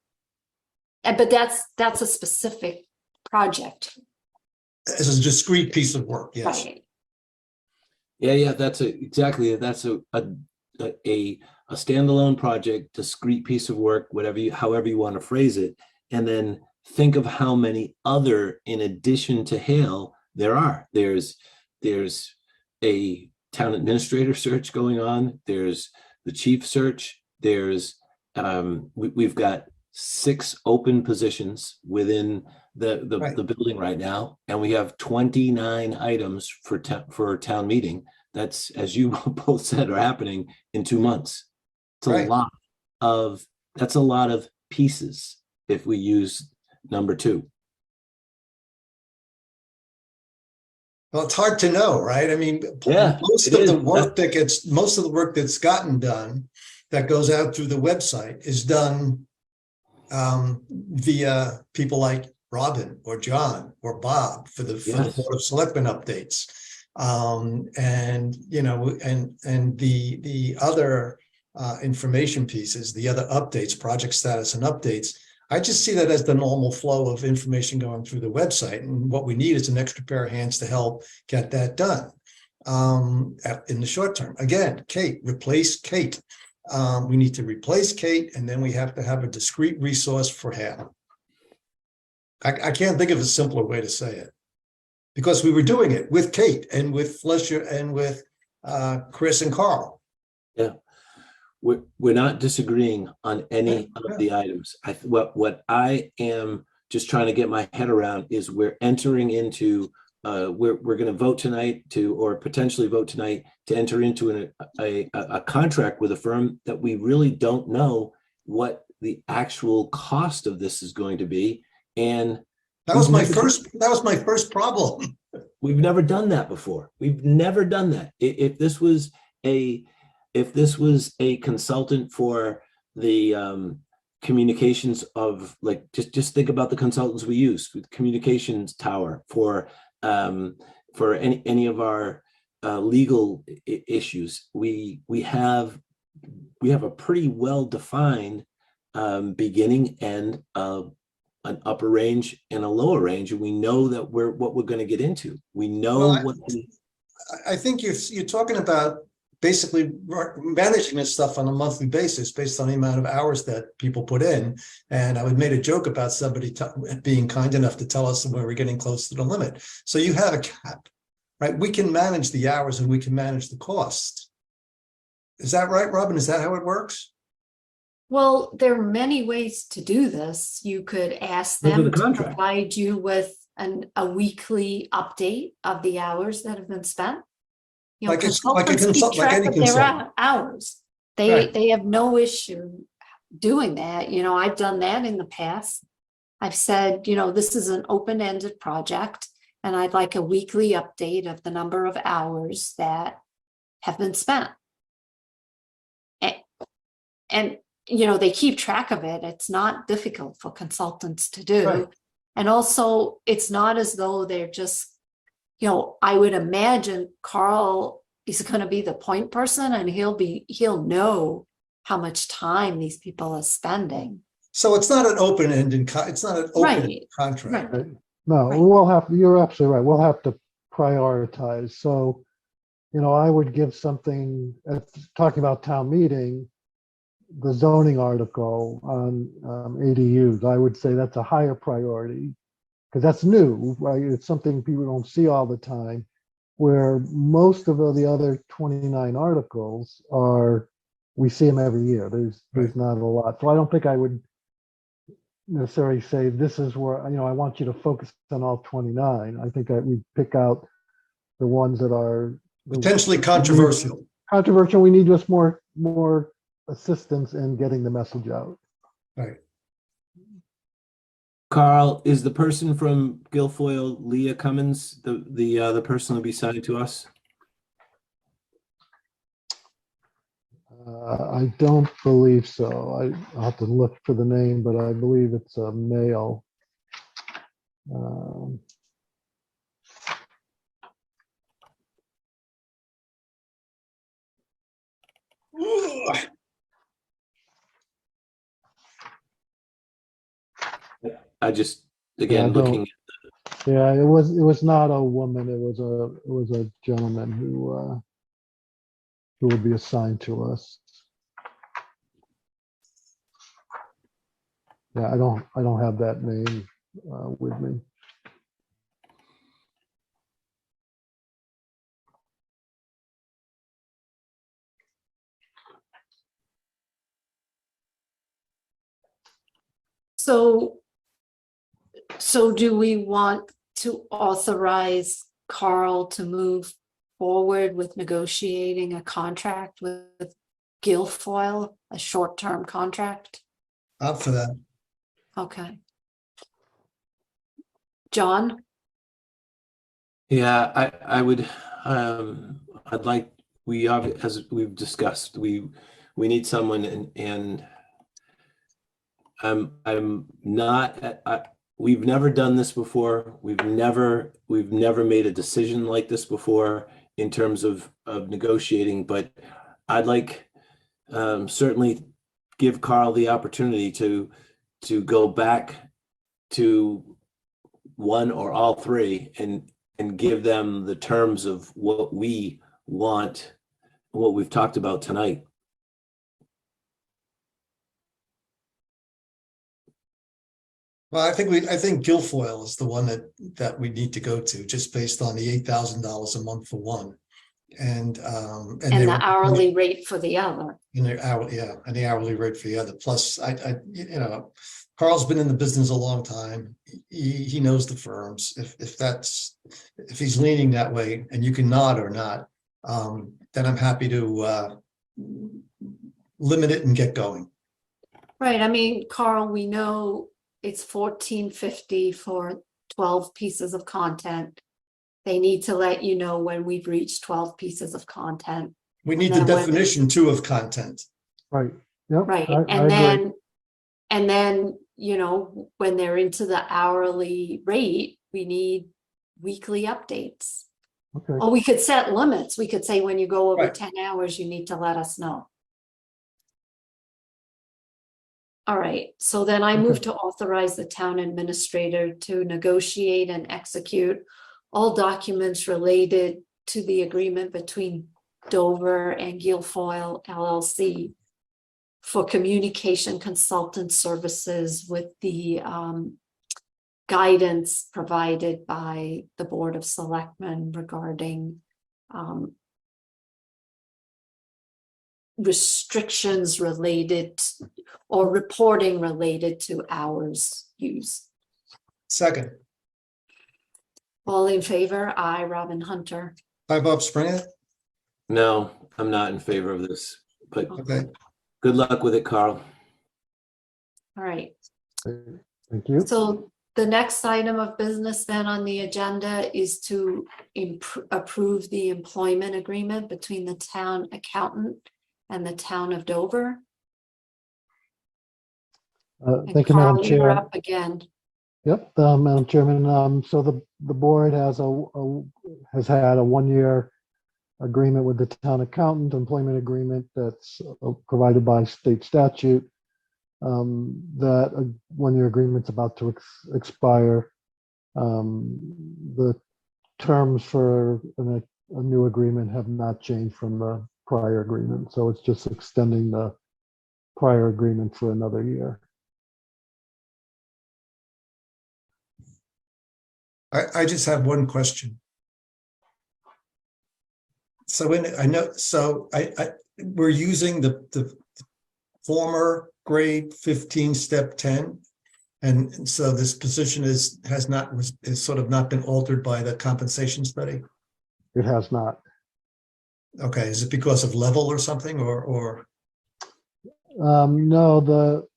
but that's a specific project. It's a discrete piece of work. Yes. Right. Yeah. That's a standalone project, discrete piece of work, however you want to phrase it. And then think of how many other, in addition to Hale, there are. There's a town administrator search going on. There's the chief search. There's we've got 6 open positions within the building right now, and we have 29 items for town meeting. That's, as you both said, are happening in 2 months. It's that's a lot of pieces if we use number 2. Well, it's hard to know, right? I mean, Yeah, most it of is. the work that's gotten done that goes out through the website is done via people like Robin or John or Bob for the Board of Selectmen updates. And the other information pieces, the other updates, project status and updates, I just see that as the normal flow of information going through the website. And what we need is an extra pair of hands to help get that done in the short term. Again, replace Kate. We need to replace Kate, and then we have to have a discrete resource for Hale. I can't think of a simpler way to say it, because we were doing it with Kate and with Fletcher and with Chris and Carl. Yeah. We're not disagreeing on any of the items. What I am just trying to get my head around is we're entering into we're going to vote tonight or potentially vote tonight to enter into a contract with a firm that we really don't know what the actual cost of this is going to be. And that was my first problem. We've never done that before. We've never done that. If this was a consultant for the communications of, like, just think about the consultants we use with communications tower for any of our legal issues. We have a pretty well defined beginning and an upper range and a lower range, and we know that what we're going to get into. We know I think you're talking about basically managing this stuff on a monthly basis based on the amount of hours that people put in. And I made a joke about somebody being kind enough to tell us when we're getting close to the limit. So you have a cap, right? We can manage the hours and we can manage the cost. Is that right, Robin? Is that how it works? Well, there are many ways to do this. You could ask them to provide you with a weekly update of the hours that have been spent. You know, consultants keep track of their hours. They have no issue doing that. You know, I've done that in the past. I've said, you know, this is an open-ended project, and I'd like a weekly update of the number of hours that have been spent. And you know, they keep track of it. It's not difficult for consultants to do. Right. And also, it's not as though they're just, you know, I would imagine Carl is going to be the point person, and he'll know how much time these people are spending. So it's not an open-ended, it's not an open contract. Right. No, you're absolutely right. We'll have to prioritize. So, you know, I would give something, talking about town meeting, the zoning article on ADUs, I would say that's a higher priority, because that's new, right? It's something people don't see all the time, where most of the other 29 articles we see them every year. There's not a lot. So I don't think I would necessarily say this is where, you know, I want you to focus on all 29. I think we'd pick out the ones that are potentially controversial. We need just more assistance in getting the message out. Right. Carl, is the person from Guilfoyle Leah Cummins the person who'll be signed to us? I don't believe so. I'll have to look for the name, but I believe it's a male. I just, again, looking. Yeah, it was not a woman. It was a gentleman who would be assigned to us. Yeah, I don't have that name with me. So do we want to authorize Carl to move forward with negotiating a contract with Guilfoyle, a short-term contract? Up for that. Okay. John? Yeah, I would, I'd like, as we've discussed, we need someone and I'm not, we've never done this before. We've never made a decision like this before in terms of negotiating, but I'd like, certainly give Carl the opportunity to go back to one or all three and give them the terms of what we want, what we've talked about tonight. Well, I think Guilfoyle is the one that we need to go to, just based on the $8,000 a month for one. And And the hourly rate for the other. and the hourly rate for the other. Plus, Carl's been in the business a long time. He knows the firms. If he's leaning that way, and you can nod or not, then I'm happy to limit it and get going. Right, I mean, Carl, we know it's $14.50 for 12 pieces of content. They need to let you know when we've reached 12 pieces of content. We need And the then when- definition too of content. Right. Yep. Right, I and agree. then, you know, when they're into the hourly rate, we need weekly updates. Okay. Or we could set limits. We could say when you go over Right. 10 hours, you need to let us know. All right, so then I move Okay. to authorize the town administrator to negotiate and execute all documents related to the agreement between Dover and Guilfoyle LLC for communication consultant services with the guidance provided by the Board of Selectmen regarding restrictions related or reporting related to hours used. Second, All in favor? Aye, Robin Hunter. hi, Bob Springer. No, I'm not in favor of this, but Okay, good luck with it, Carl. All right, Thank you. so the next item of business then on the agenda is to approve the employment agreement between the town accountant and the town of Dover. And Thank you, Madam Carl, you're Chair. up again. Yep, Madam Chairman. So the board has had a 1-year agreement with the town accountant, employment agreement that's provided by state statute. That 1-year agreement's about to expire. The terms for a new agreement have not changed from the prior agreement, so it's just extending the prior agreement for another year. I just have one question. So we're using the former grade 15 step 10. And so this position is sort of not been altered by the compensation study. It has not. Okay, is it because of level or something or? No, the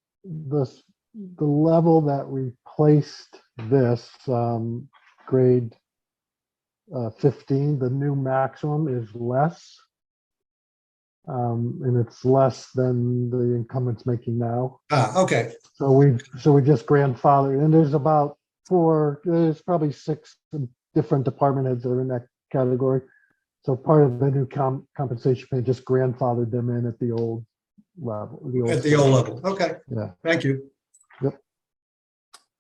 level that replaced this grade 15, the new maximum is less. And it's less than the incumbent's making now. Okay. So we just grandfathered, and there's probably 6 different department heads that are in that category. So part of the new compensation plan just grandfathered them in at the old level. At the old level. Okay. Yeah. Thank you.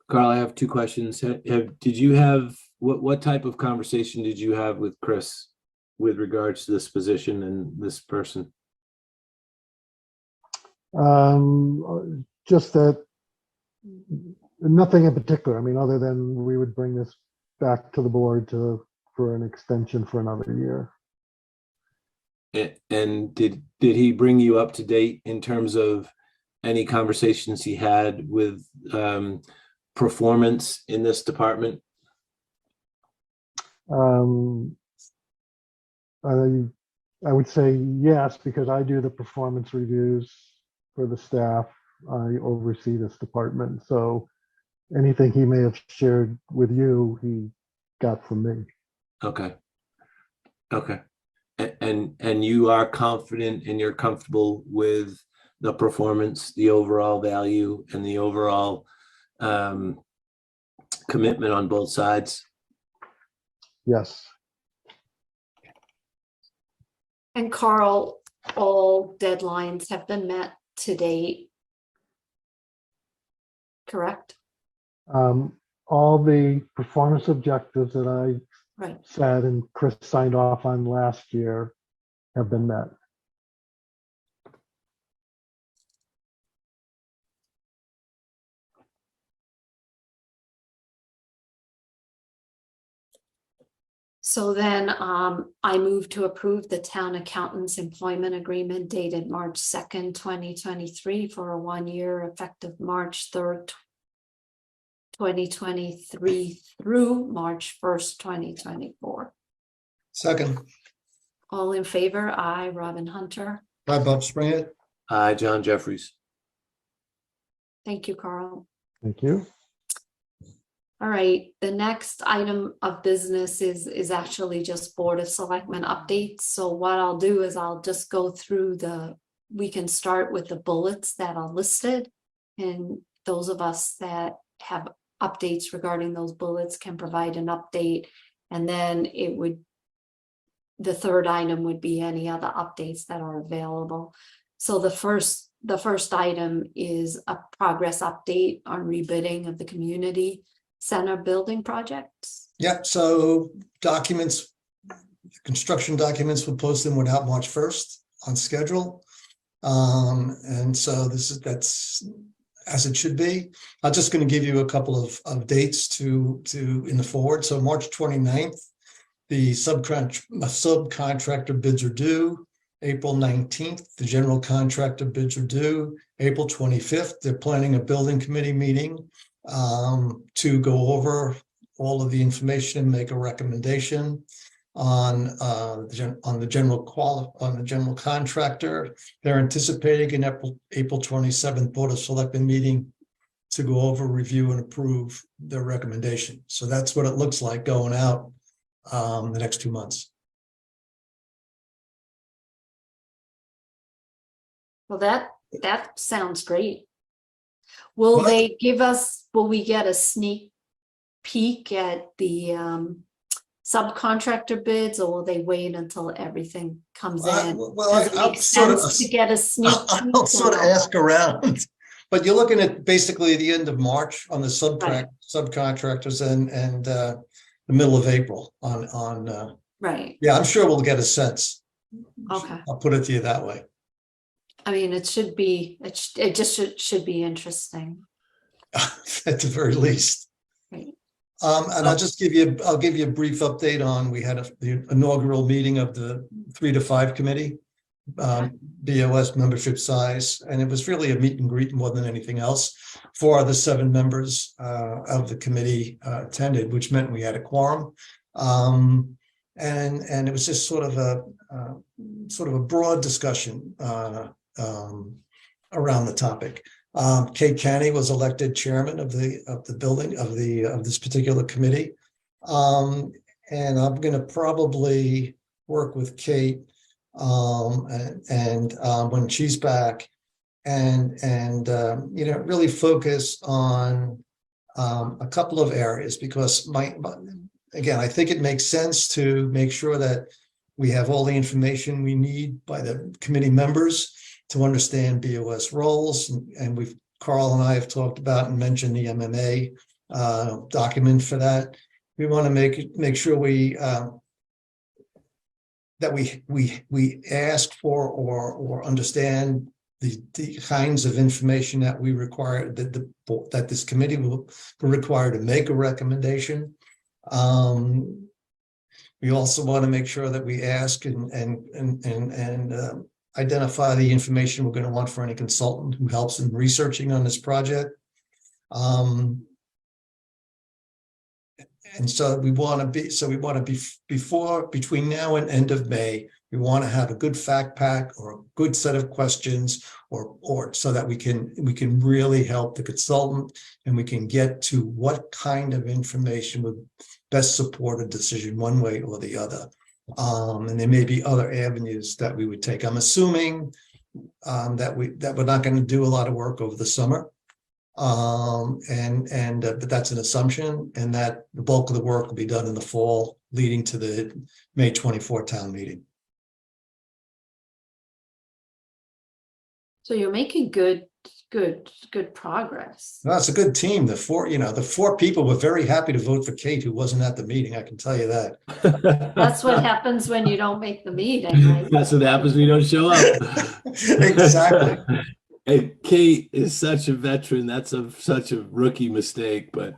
Carl, I have 2 questions. Did you have, what type of conversation did you have with Chris with regards to this position and this person? Just that Nothing in particular. I mean, other than we would bring this back to the board for an extension for another year. And did he bring you up to date in terms of any conversations he had with performance in this department? I would say yes, because I do the performance reviews for the staff. I oversee this department. So anything he may have shared with you, he got from me. Okay. Okay. And you are confident and you're comfortable with the performance, the overall value, and the overall commitment on both sides? Yes. And Carl, all deadlines have been met to date, correct? All the performance objectives that I Right. said and Chris signed off on last year have been met. So then I move to approve the town accountant's employment agreement dated March 2nd, 2023 for a 1-year effective March 3rd, 2023 through March 1st, 2024. Second, All in favor? Aye, Robin Hunter. hi, Bob Springett. Hi, John Jeffries. Thank you, Carl. Thank you. All right, the next item of business is actually just Board of Selectmen updates. So what I'll do is I'll just go through we can start with the bullets that are listed. And those of us that have updates regarding those bullets can provide an update. And then the third item would be any other updates that are available. So the first item is a progress update on rebidding of the community center building projects. Yep, so documents, construction documents, we'll post them without March 1st on schedule. And so that's as it should be. I'm just going to give you a couple of dates to in the forward. So March 29th, the subcontractor bids are due. April 19th, the general contractor bids are due. April 25th, they're planning a building committee meeting to go over all of the information and make a recommendation on the general contractor. They're anticipating an April 27th Board of Selectmen meeting to go over, review, and approve their recommendation. So that's what it looks like going out the next 2 months. Well, that sounds great. Will Well, they give us, will we get a sneak peek at the subcontractor bids, or will they wait until everything comes in? Does it make sense to get a sneak peek? I'll sort of ask around, but you're looking at basically the end of March on the subcontractors and the middle of April on Right. yeah, I'm sure we'll get a sense. Okay. I'll put it to you that way. I mean, it should be, it just should be interesting. At the very least. Right. And I'll give you a brief update on, we had the inaugural meeting of the 3 to 5 committee, BOS membership size, and it was really a meet and greet more than anything else. 4 of the 7 members of the committee attended, which meant we had a quorum. And it was just sort of a broad discussion around the topic. Kate Canny was elected chairman of the building of this particular committee, and I'm going to probably work with Kate and when she's back, and really focus on a couple of areas, because again, I think it makes sense to make sure that we have all the information we need by the committee members to understand BOS roles, and Carl and I have talked about and mentioned the MMA document for that. We want to make sure that we ask for or understand the kinds of information that we require, that this committee will require to make a recommendation. We also want to make sure that we ask and identify the information we're going to want for any consultant who helps in researching on this project. And so we want to be, between now and end of May, we want to have a good fact pack or a good set of questions, or so that we can really help the consultant, and we can get to what kind of information would best support a decision one way or the other. And there may be other avenues that we would take. I'm assuming that we're not going to do a lot of work over the summer. But that's an assumption, and that the bulk of the work will be done in the fall, leading to the May 24 town meeting. So you're making good progress. Well, it's a good team. The four people were very happy to vote for Kate, who wasn't at the meeting. I can tell you that. That's what happens when you don't make the meeting, right? That's what happens when you don't show up. Exactly. And Kate is such a veteran. That's such a rookie mistake, but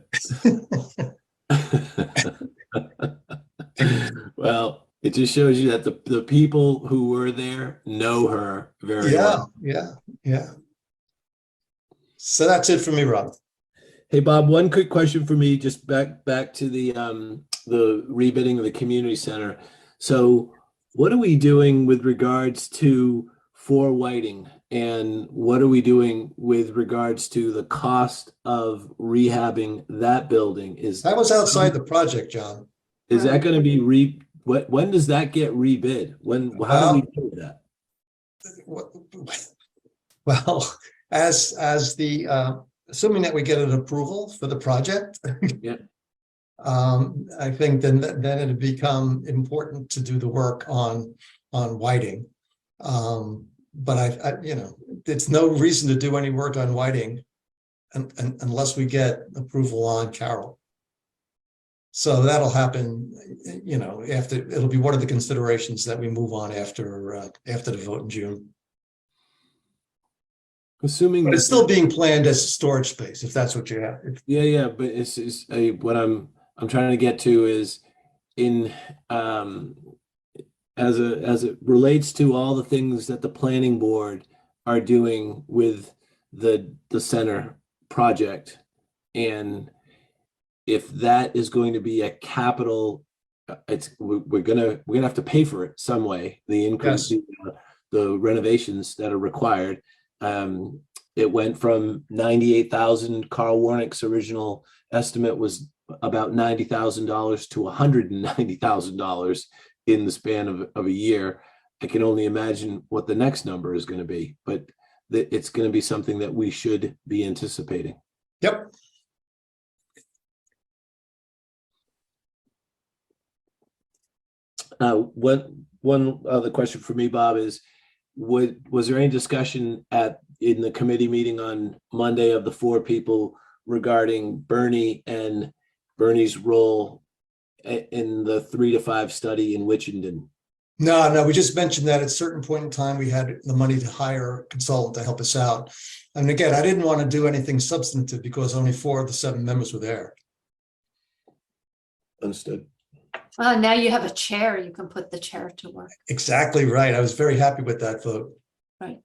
well, it just shows you that the people who were there know her very well. Yeah. So that's it for me, Rob. Hey, Bob, one quick question for me, just back to the rebidding of the community center. So what are we doing with regards to for Whiting? And what are we doing with regards to the cost of rehabbing that building? That was outside the project, John. Is that going to be when does that get rebid? How do we do that? Well, as the assuming that we get an approval for the project, Yeah. I think then it'd become important to do the work on Whiting. But it's no reason to do any work on Whiting unless we get approval on Carroll. So that'll happen, after. It'll be one of the considerations that we move on after the vote in June. Assuming, but it's still being planned as storage space, if that's what you have. Yeah, but it's what I'm trying to get to is in as it relates to all the things that the planning board are doing with the center project, and if that is going to be a capital, we're gonna have to pay for it some way. The increase, yes. The renovations that are required. It went from 98,000. Carl Warnick's original estimate was about $90,000 to $190,000 in the span of a year. I can only imagine what the next number is going to be, but it's going to be something that we should be anticipating. Yep. One other question for me, Bob, is was there any discussion in the committee meeting on Monday of the four people regarding Bernie and Bernie's role in the 3 to 5 study in Wichenden? No, we just mentioned that at a certain point in time, we had the money to hire a consultant to help us out. And again, I didn't want to do anything substantive because only 4 of the 7 members were there. Understood. Well, now you have a chair, you can put the chair to work. Exactly right. I was very happy with that vote. Right.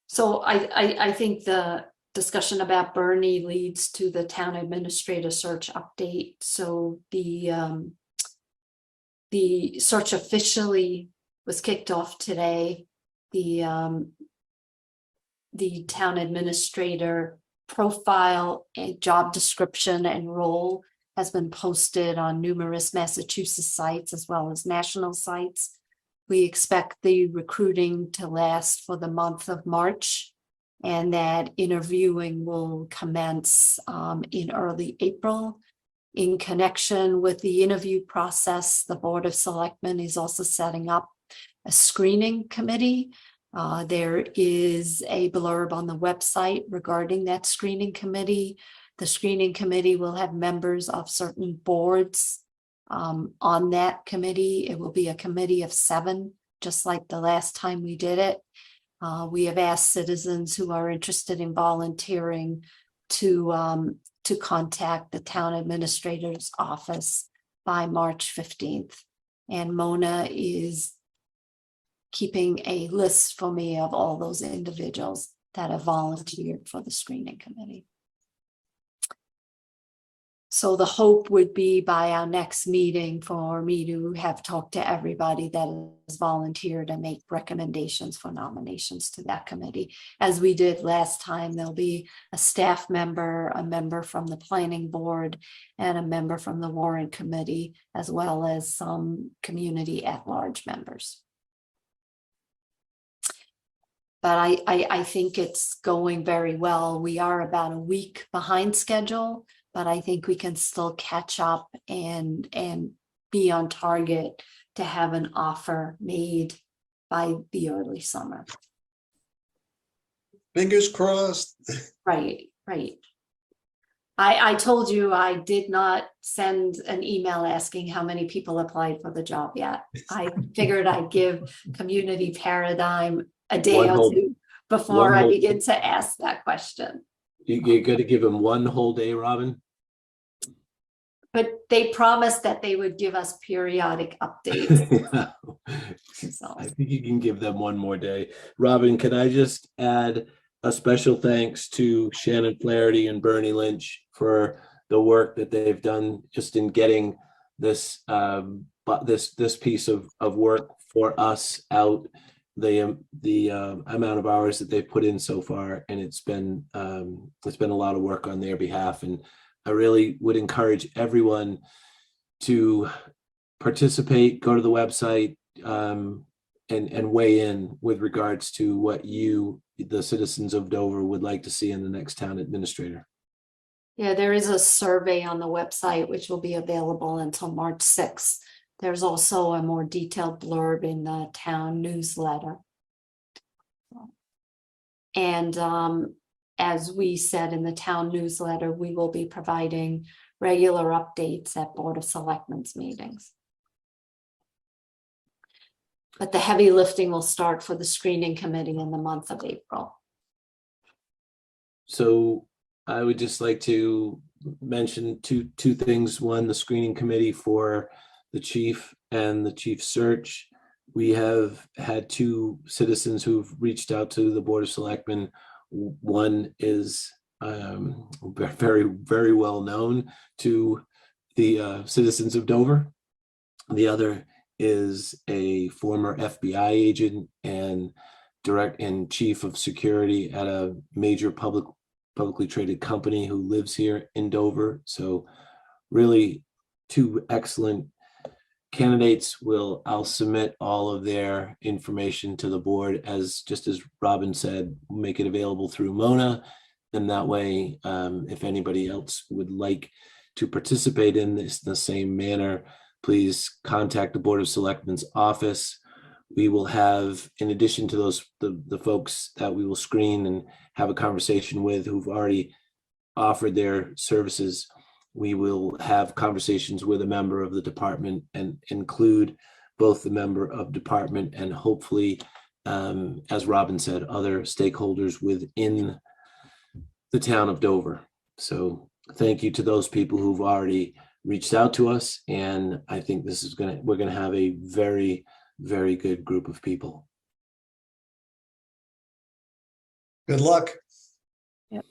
So I think the discussion about Bernie leads to the town administrator search update. So the search officially was kicked off today. The town administrator profile, a job description and role has been posted on numerous Massachusetts sites as well as national sites. We expect the recruiting to last for the month of March, and that interviewing will commence in early April. In connection with the interview process, the Board of Selectmen is also setting up a screening committee. There is a blurb on the website regarding that screening committee. The screening committee will have members of certain boards on that committee. It will be a committee of 7, just like the last time we did it. We have asked citizens who are interested in volunteering to contact the town administrator's office by March 15th. And Mona is keeping a list for me of all those individuals that have volunteered for the screening committee. So the hope would be by our next meeting for me to have talked to everybody that has volunteered and make recommendations for nominations to that committee. As we did last time, there'll be a staff member, a member from the planning board, and a member from the warrant committee, as well as some community at-large members. But I think it's going very well. We are about a week behind schedule, but I think we can still catch up and be on target to have an offer made by the early summer. Fingers crossed. Right. I told you I did not send an email asking how many people applied for the job yet. I figured I'd give Community Paradigm a day or two before I begin to ask that question. You're going to give them one whole day, Robin? But they promised that they would give us periodic updates. So. I think you can give them one more day. Robin, can I just add a special thanks to Shannon Flaherty and Bernie Lynch for the work that they've done just in getting this this piece of work for us out, the amount of hours that they've put in so far, and it's been a lot of work on their behalf. And I really would encourage everyone to participate, go to the website, and weigh in with regards to what you, the citizens of Dover, would like to see in the next town administrator. Yeah, there is a survey on the website which will be available until March 6th. There's also a more detailed blurb in the town newsletter. And as we said in the town newsletter, we will be providing regular updates at Board of Selectmen's meetings. But the heavy lifting will start for the screening committee in the month of April. So I would just like to mention two things. One, the screening committee for the chief and the chief search. We have had two citizens who've reached out to the Board of Selectmen. One is very, very well known to the citizens of Dover. The other is a former FBI agent and chief of security at a major publicly traded company who lives here in Dover. So really two excellent candidates. I'll submit all of their information to the board, as Robin said, make it available through Mona. And that way, if anybody else would like to participate in this in the same manner, please contact the Board of Selectmen's office. We will have, in addition to those, the folks that we will screen and have a conversation with who've already offered their services, we will have conversations with a member of the department and include both the member of department and hopefully, as Robin said, other stakeholders within the town of Dover. So thank you to those people who've already reached out to us. And I think this is we're going to have a very, very good group of people. Good luck. Yep.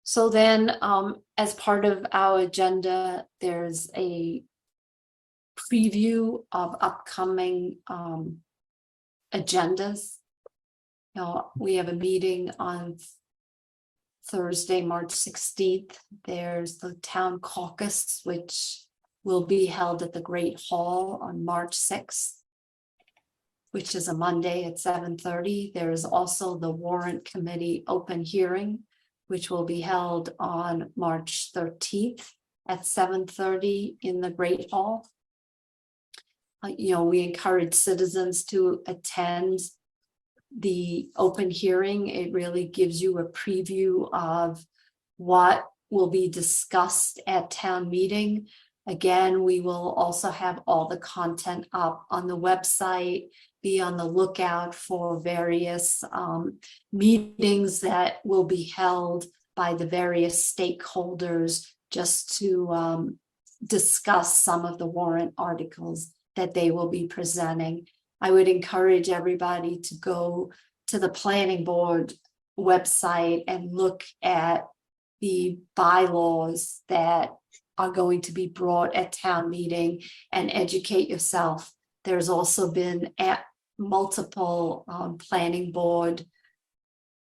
So then, as part of our agenda, there's a preview of upcoming agendas. We have a meeting on Thursday, March 16th. There's the town caucus, which will be held at the Great Hall on March 6th, which is a Monday at 7:30. There is also the warrant committee open hearing, which will be held on March 13th at 7:30 in the Great Hall. We encourage citizens to attend the open hearing. It really gives you a preview of what will be discussed at town meeting. Again, we will also have all the content up on the website. Be on the lookout for various meetings that will be held by the various stakeholders just to discuss some of the warrant articles that they will be presenting. I would encourage everybody to go to the planning board website and look at the bylaws that are going to be brought at town meeting and educate yourself. There's also been multiple planning board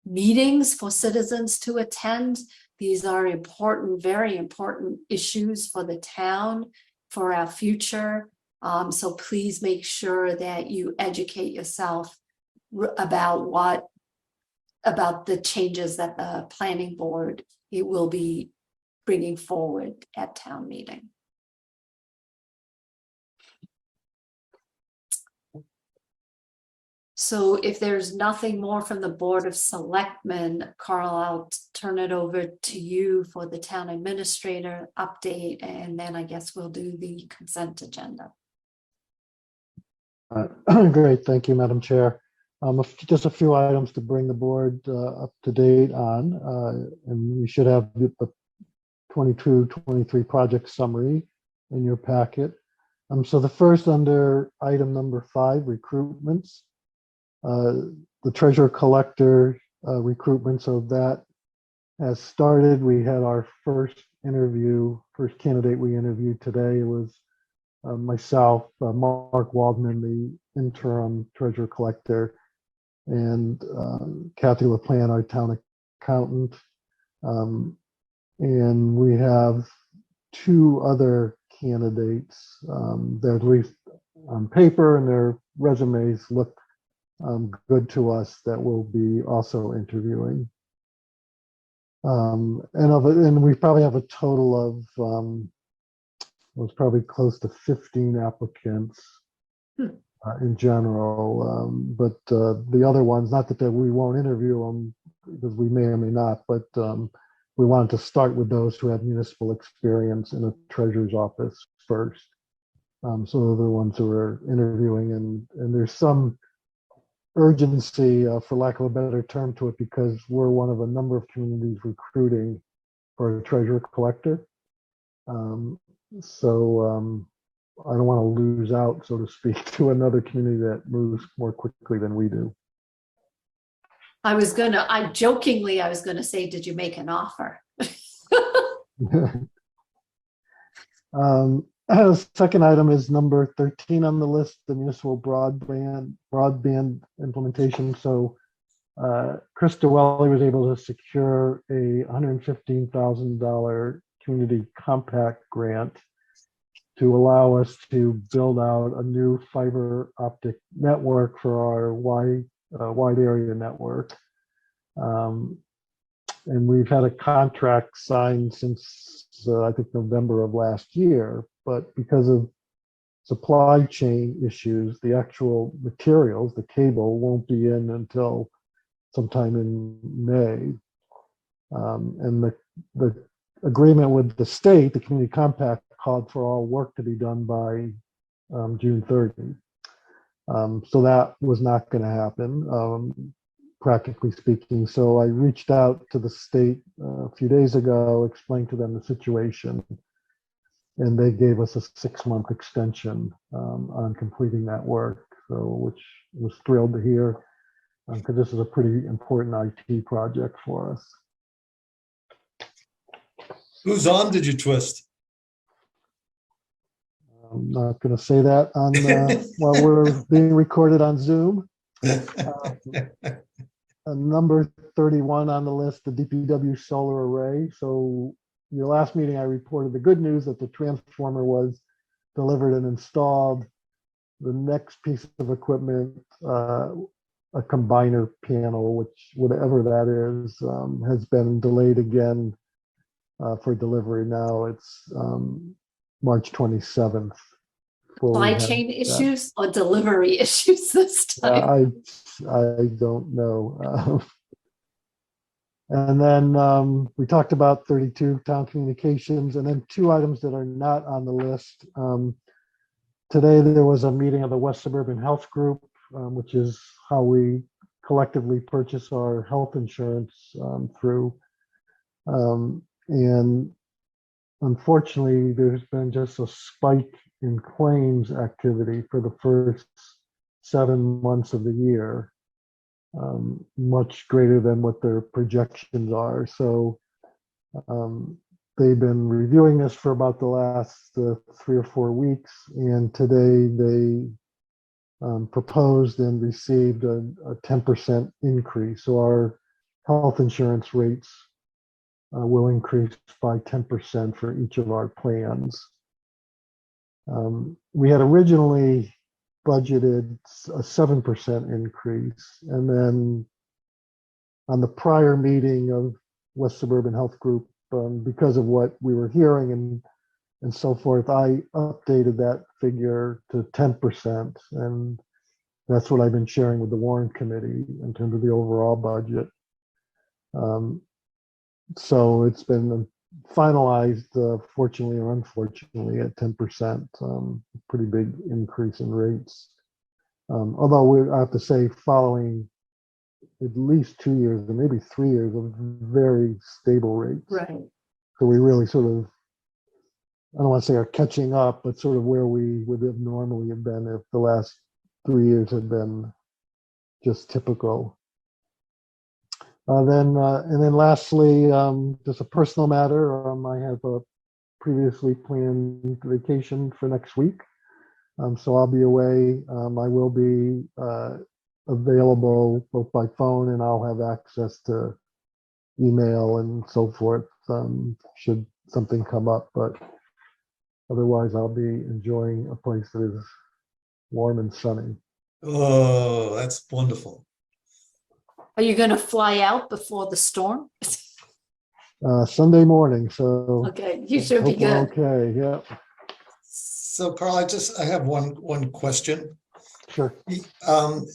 meetings for citizens to attend. These are important, very important issues for the town, for our future. So please make sure that you educate yourself about the changes that the planning board will be bringing forward at town meeting. So if there's nothing more from the Board of Selectmen, Carl, I'll turn it over to you for the town administrator update, and then I guess we'll do the consent agenda. Great, thank you, Madam Chair. Just a few items to bring the board up to date on, and we should have the 22-23 project summary in your packet. So the first, under item number 5, recruitments, the treasurer collector recruitment, so that has started. We had our first candidate we interviewed today. It was myself, Mark Waldman, the interim treasurer collector, and Kathy LaPlante, our town accountant. And we have 2 other candidates that, at least on paper and their resumes, look good to us, that we'll be also interviewing. And we probably have a total of was probably close to 15 applicants in general. But the other ones, not that we won't interview them, because we may or may not, but we wanted to start with those who have municipal experience in a treasurer's office first. So they're the ones who are interviewing, and there's some urgency, for lack of a better term, to it, because we're one of a number of communities recruiting for a treasurer collector. So I don't want to lose out, so to speak, to another community that moves more quickly than we do. I was gonna say, did you make an offer? Second item is number 13 on the list, the municipal broadband implementation. So Chris DeWelly was able to secure a $115,000 community compact grant to allow us to build out a new fiber optic network for our wide area network. And we've had a contract signed since I think November of last year, but because of supply chain issues, the actual materials, the cable, won't be in until sometime in May. And the agreement with the state, the community compact, called for all work to be done by June 30. So that was not going to happen, practically speaking. So I reached out to the state a few days ago, explained to them the situation, and they gave us a 6-month extension on completing that work. So, which I was thrilled to hear, because this is a pretty important IT project for us. Whose arm did you twist? I'm not going to say that on while we're being recorded on Zoom. Number 31 on the list, the DPW solar array. So your last meeting, I reported the good news that the transformer was delivered and installed. The next piece of equipment, a combiner panel, which whatever that is, has been delayed again for delivery. Now it's March 27th. Supply chain issues or delivery issues this time? I don't know. And then we talked about 32 town communications, and then two items that are not on the list. Today, there was a meeting of the West Suburban Health Group, which is how we collectively purchase our health insurance through. And unfortunately, there's been just a spike in claims activity for the first 7 months of the year, much greater than what their projections are. So they've been reviewing this for about the last 3 or 4 weeks, and today they proposed and received a 10% increase. So our health insurance rates will increase by 10% for each of our plans. We had originally budgeted a 7% increase, and then on the prior meeting of West Suburban Health Group, because of what we were hearing and so forth, I updated that figure to 10%, and that's what I've been sharing with the Warrant Committee in terms of the overall budget. So it's been finalized, fortunately or unfortunately, at 10%, pretty big increase in rates. Although I have to say, following at least 2 years or maybe 3 years of very stable rates. Right. So we really sort of, I don't want to say are catching up, but sort of where we would have normally have been if the last 3 years had been just typical. And then lastly, just a personal matter. I have a previously planned vacation for next week. So I'll be away. I will be available both by phone, and I'll have access to email and so forth should something come up. But otherwise, I'll be enjoying a place that is warm and sunny. Oh, that's wonderful. Are you going to fly out before the storm? Sunday morning, so Okay, you should be hope we're good. okay. Yeah, So Carl, I have one question. sure.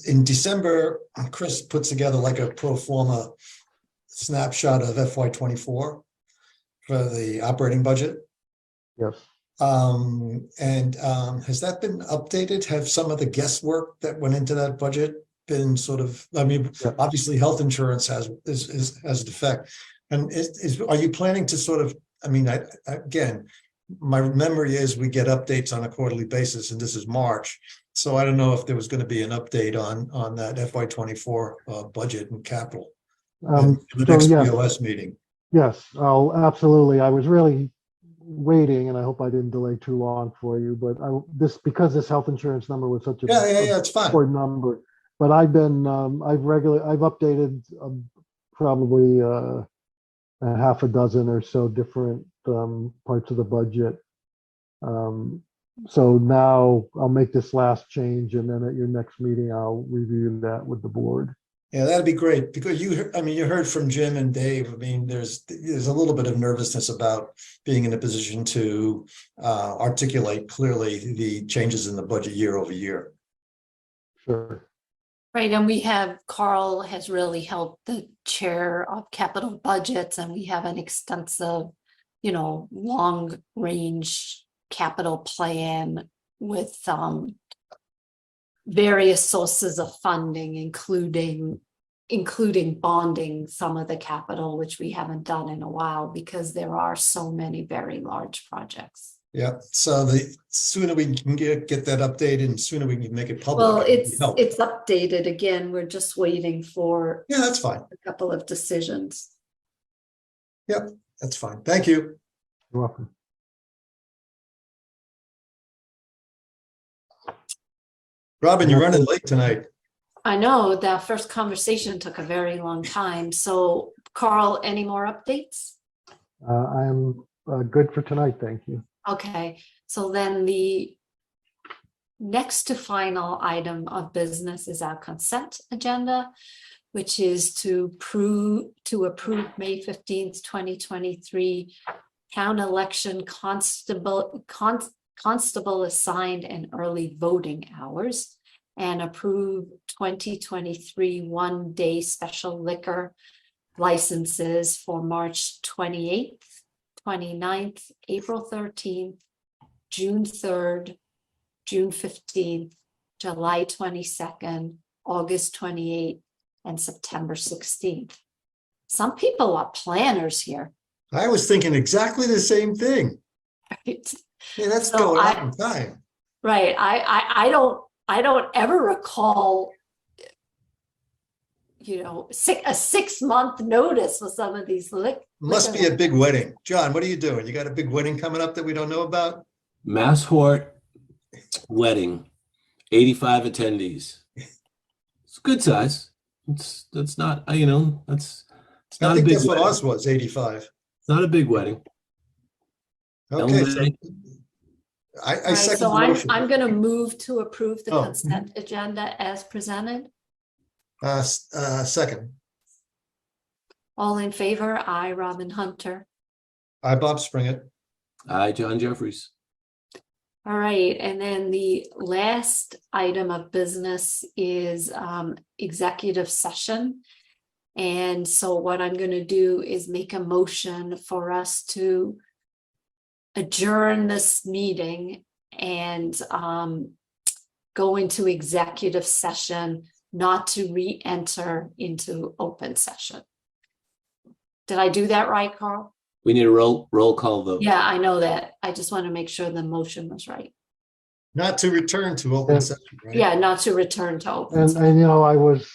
In December, Chris puts together like a pro forma snapshot of FY24 for the operating budget. Yes. Has that been updated? Have some of the guesswork that went into that budget been sort of, I mean, Yeah. obviously health insurance has a defect. And are you planning to sort of, I mean, again, my memory is we get updates on a quarterly basis, and this is March. So I don't know if there was going to be an update on that FY24 budget and capital in the next BOS meeting. Yes, oh, absolutely. I was really waiting, and I hope I didn't delay too long for you, but because this health insurance number was such a It's fine. important number. But I've updated probably a half a dozen or so different parts of the budget. So now I'll make this last change, and then at your next meeting, I'll review that with the board. Yeah, that'd be great, because you heard from Jim and Dave. I mean, there's a little bit of nervousness about being in a position to articulate clearly the changes in the budget year over year. Sure. Right, and Carl has really helped the chair of capital budgets, and we have an extensive, long range capital plan with various sources of funding, including bonding some of the capital, which we haven't done in a while because there are so many very large projects. Yeah, so the sooner we can get that updated, and sooner we can make it public. Well, it's updated again. We're just waiting for that's fine. a couple of decisions. Yep, that's fine. Thank you. You're welcome. Robin, you're running late tonight. I know that first conversation took a very long time. So, Carl, any more updates? I am good for tonight. Thank you. Okay, so then the next to final item of business is our consent agenda, which is to approve May 15th, 2023 town election constable assigned and early voting hours, and approve 2023 one-day special liquor licenses for March 28th, 29th, April 13th, June 3rd, June 15th, July 22nd, August 28th, and September 16th. Some people are planners here. I was thinking exactly the same thing. Right? Yeah, that's So going I- out in time. Right. I don't ever recall, a 6-month notice for some of these Must be a big wedding. John, what are you doing? You got a big wedding coming up that we don't know about? Mass Hort wedding, 85 attendees. It's good size. That's not, it's I not a think big that's what wedding. ours was, 85. Not a big wedding. Okay, so Elementary. I Right, second so the I'm motion. going to move to approve the Oh. consent agenda as presented. Second. All in favor? I, Robin Hunter. I, Bob Springett. Aye, John Jeffries. All right, and then the last item of business is executive session. And so what I'm going to do is make a motion for us to adjourn this meeting and go into executive session, not to re-enter into open session. Did I do that right, Carl? We need a roll call vote. Yeah, I know that. I just want to make sure the motion was right. Not to return to open Yeah. session, right? Yeah, not to return to open And, session. I was,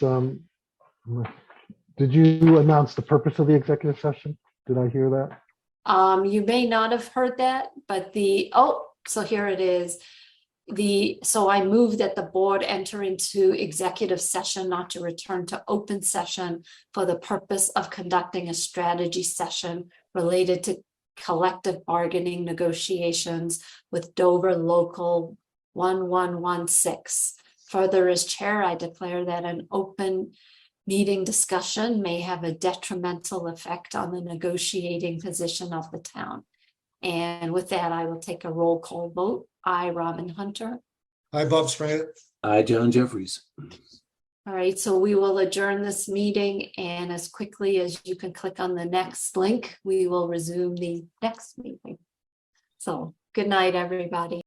did you announce the purpose of the executive session? Did I hear that? You may not have heard that, but so here it is. So I move that the board enter into executive session, not to return to open session, for the purpose of conducting a strategy session related to collective bargaining negotiations with Dover Local 1116. Further, as chair, I declare that an open meeting discussion may have a detrimental effect on the negotiating position of the town. And with that, I will take a roll call vote. I, Robin Hunter. Hi, Bob Springett. Aye, John Jeffries. All right, so we will adjourn this meeting, and as quickly as you can click on the next link, we will resume the next meeting. So good night, everybody.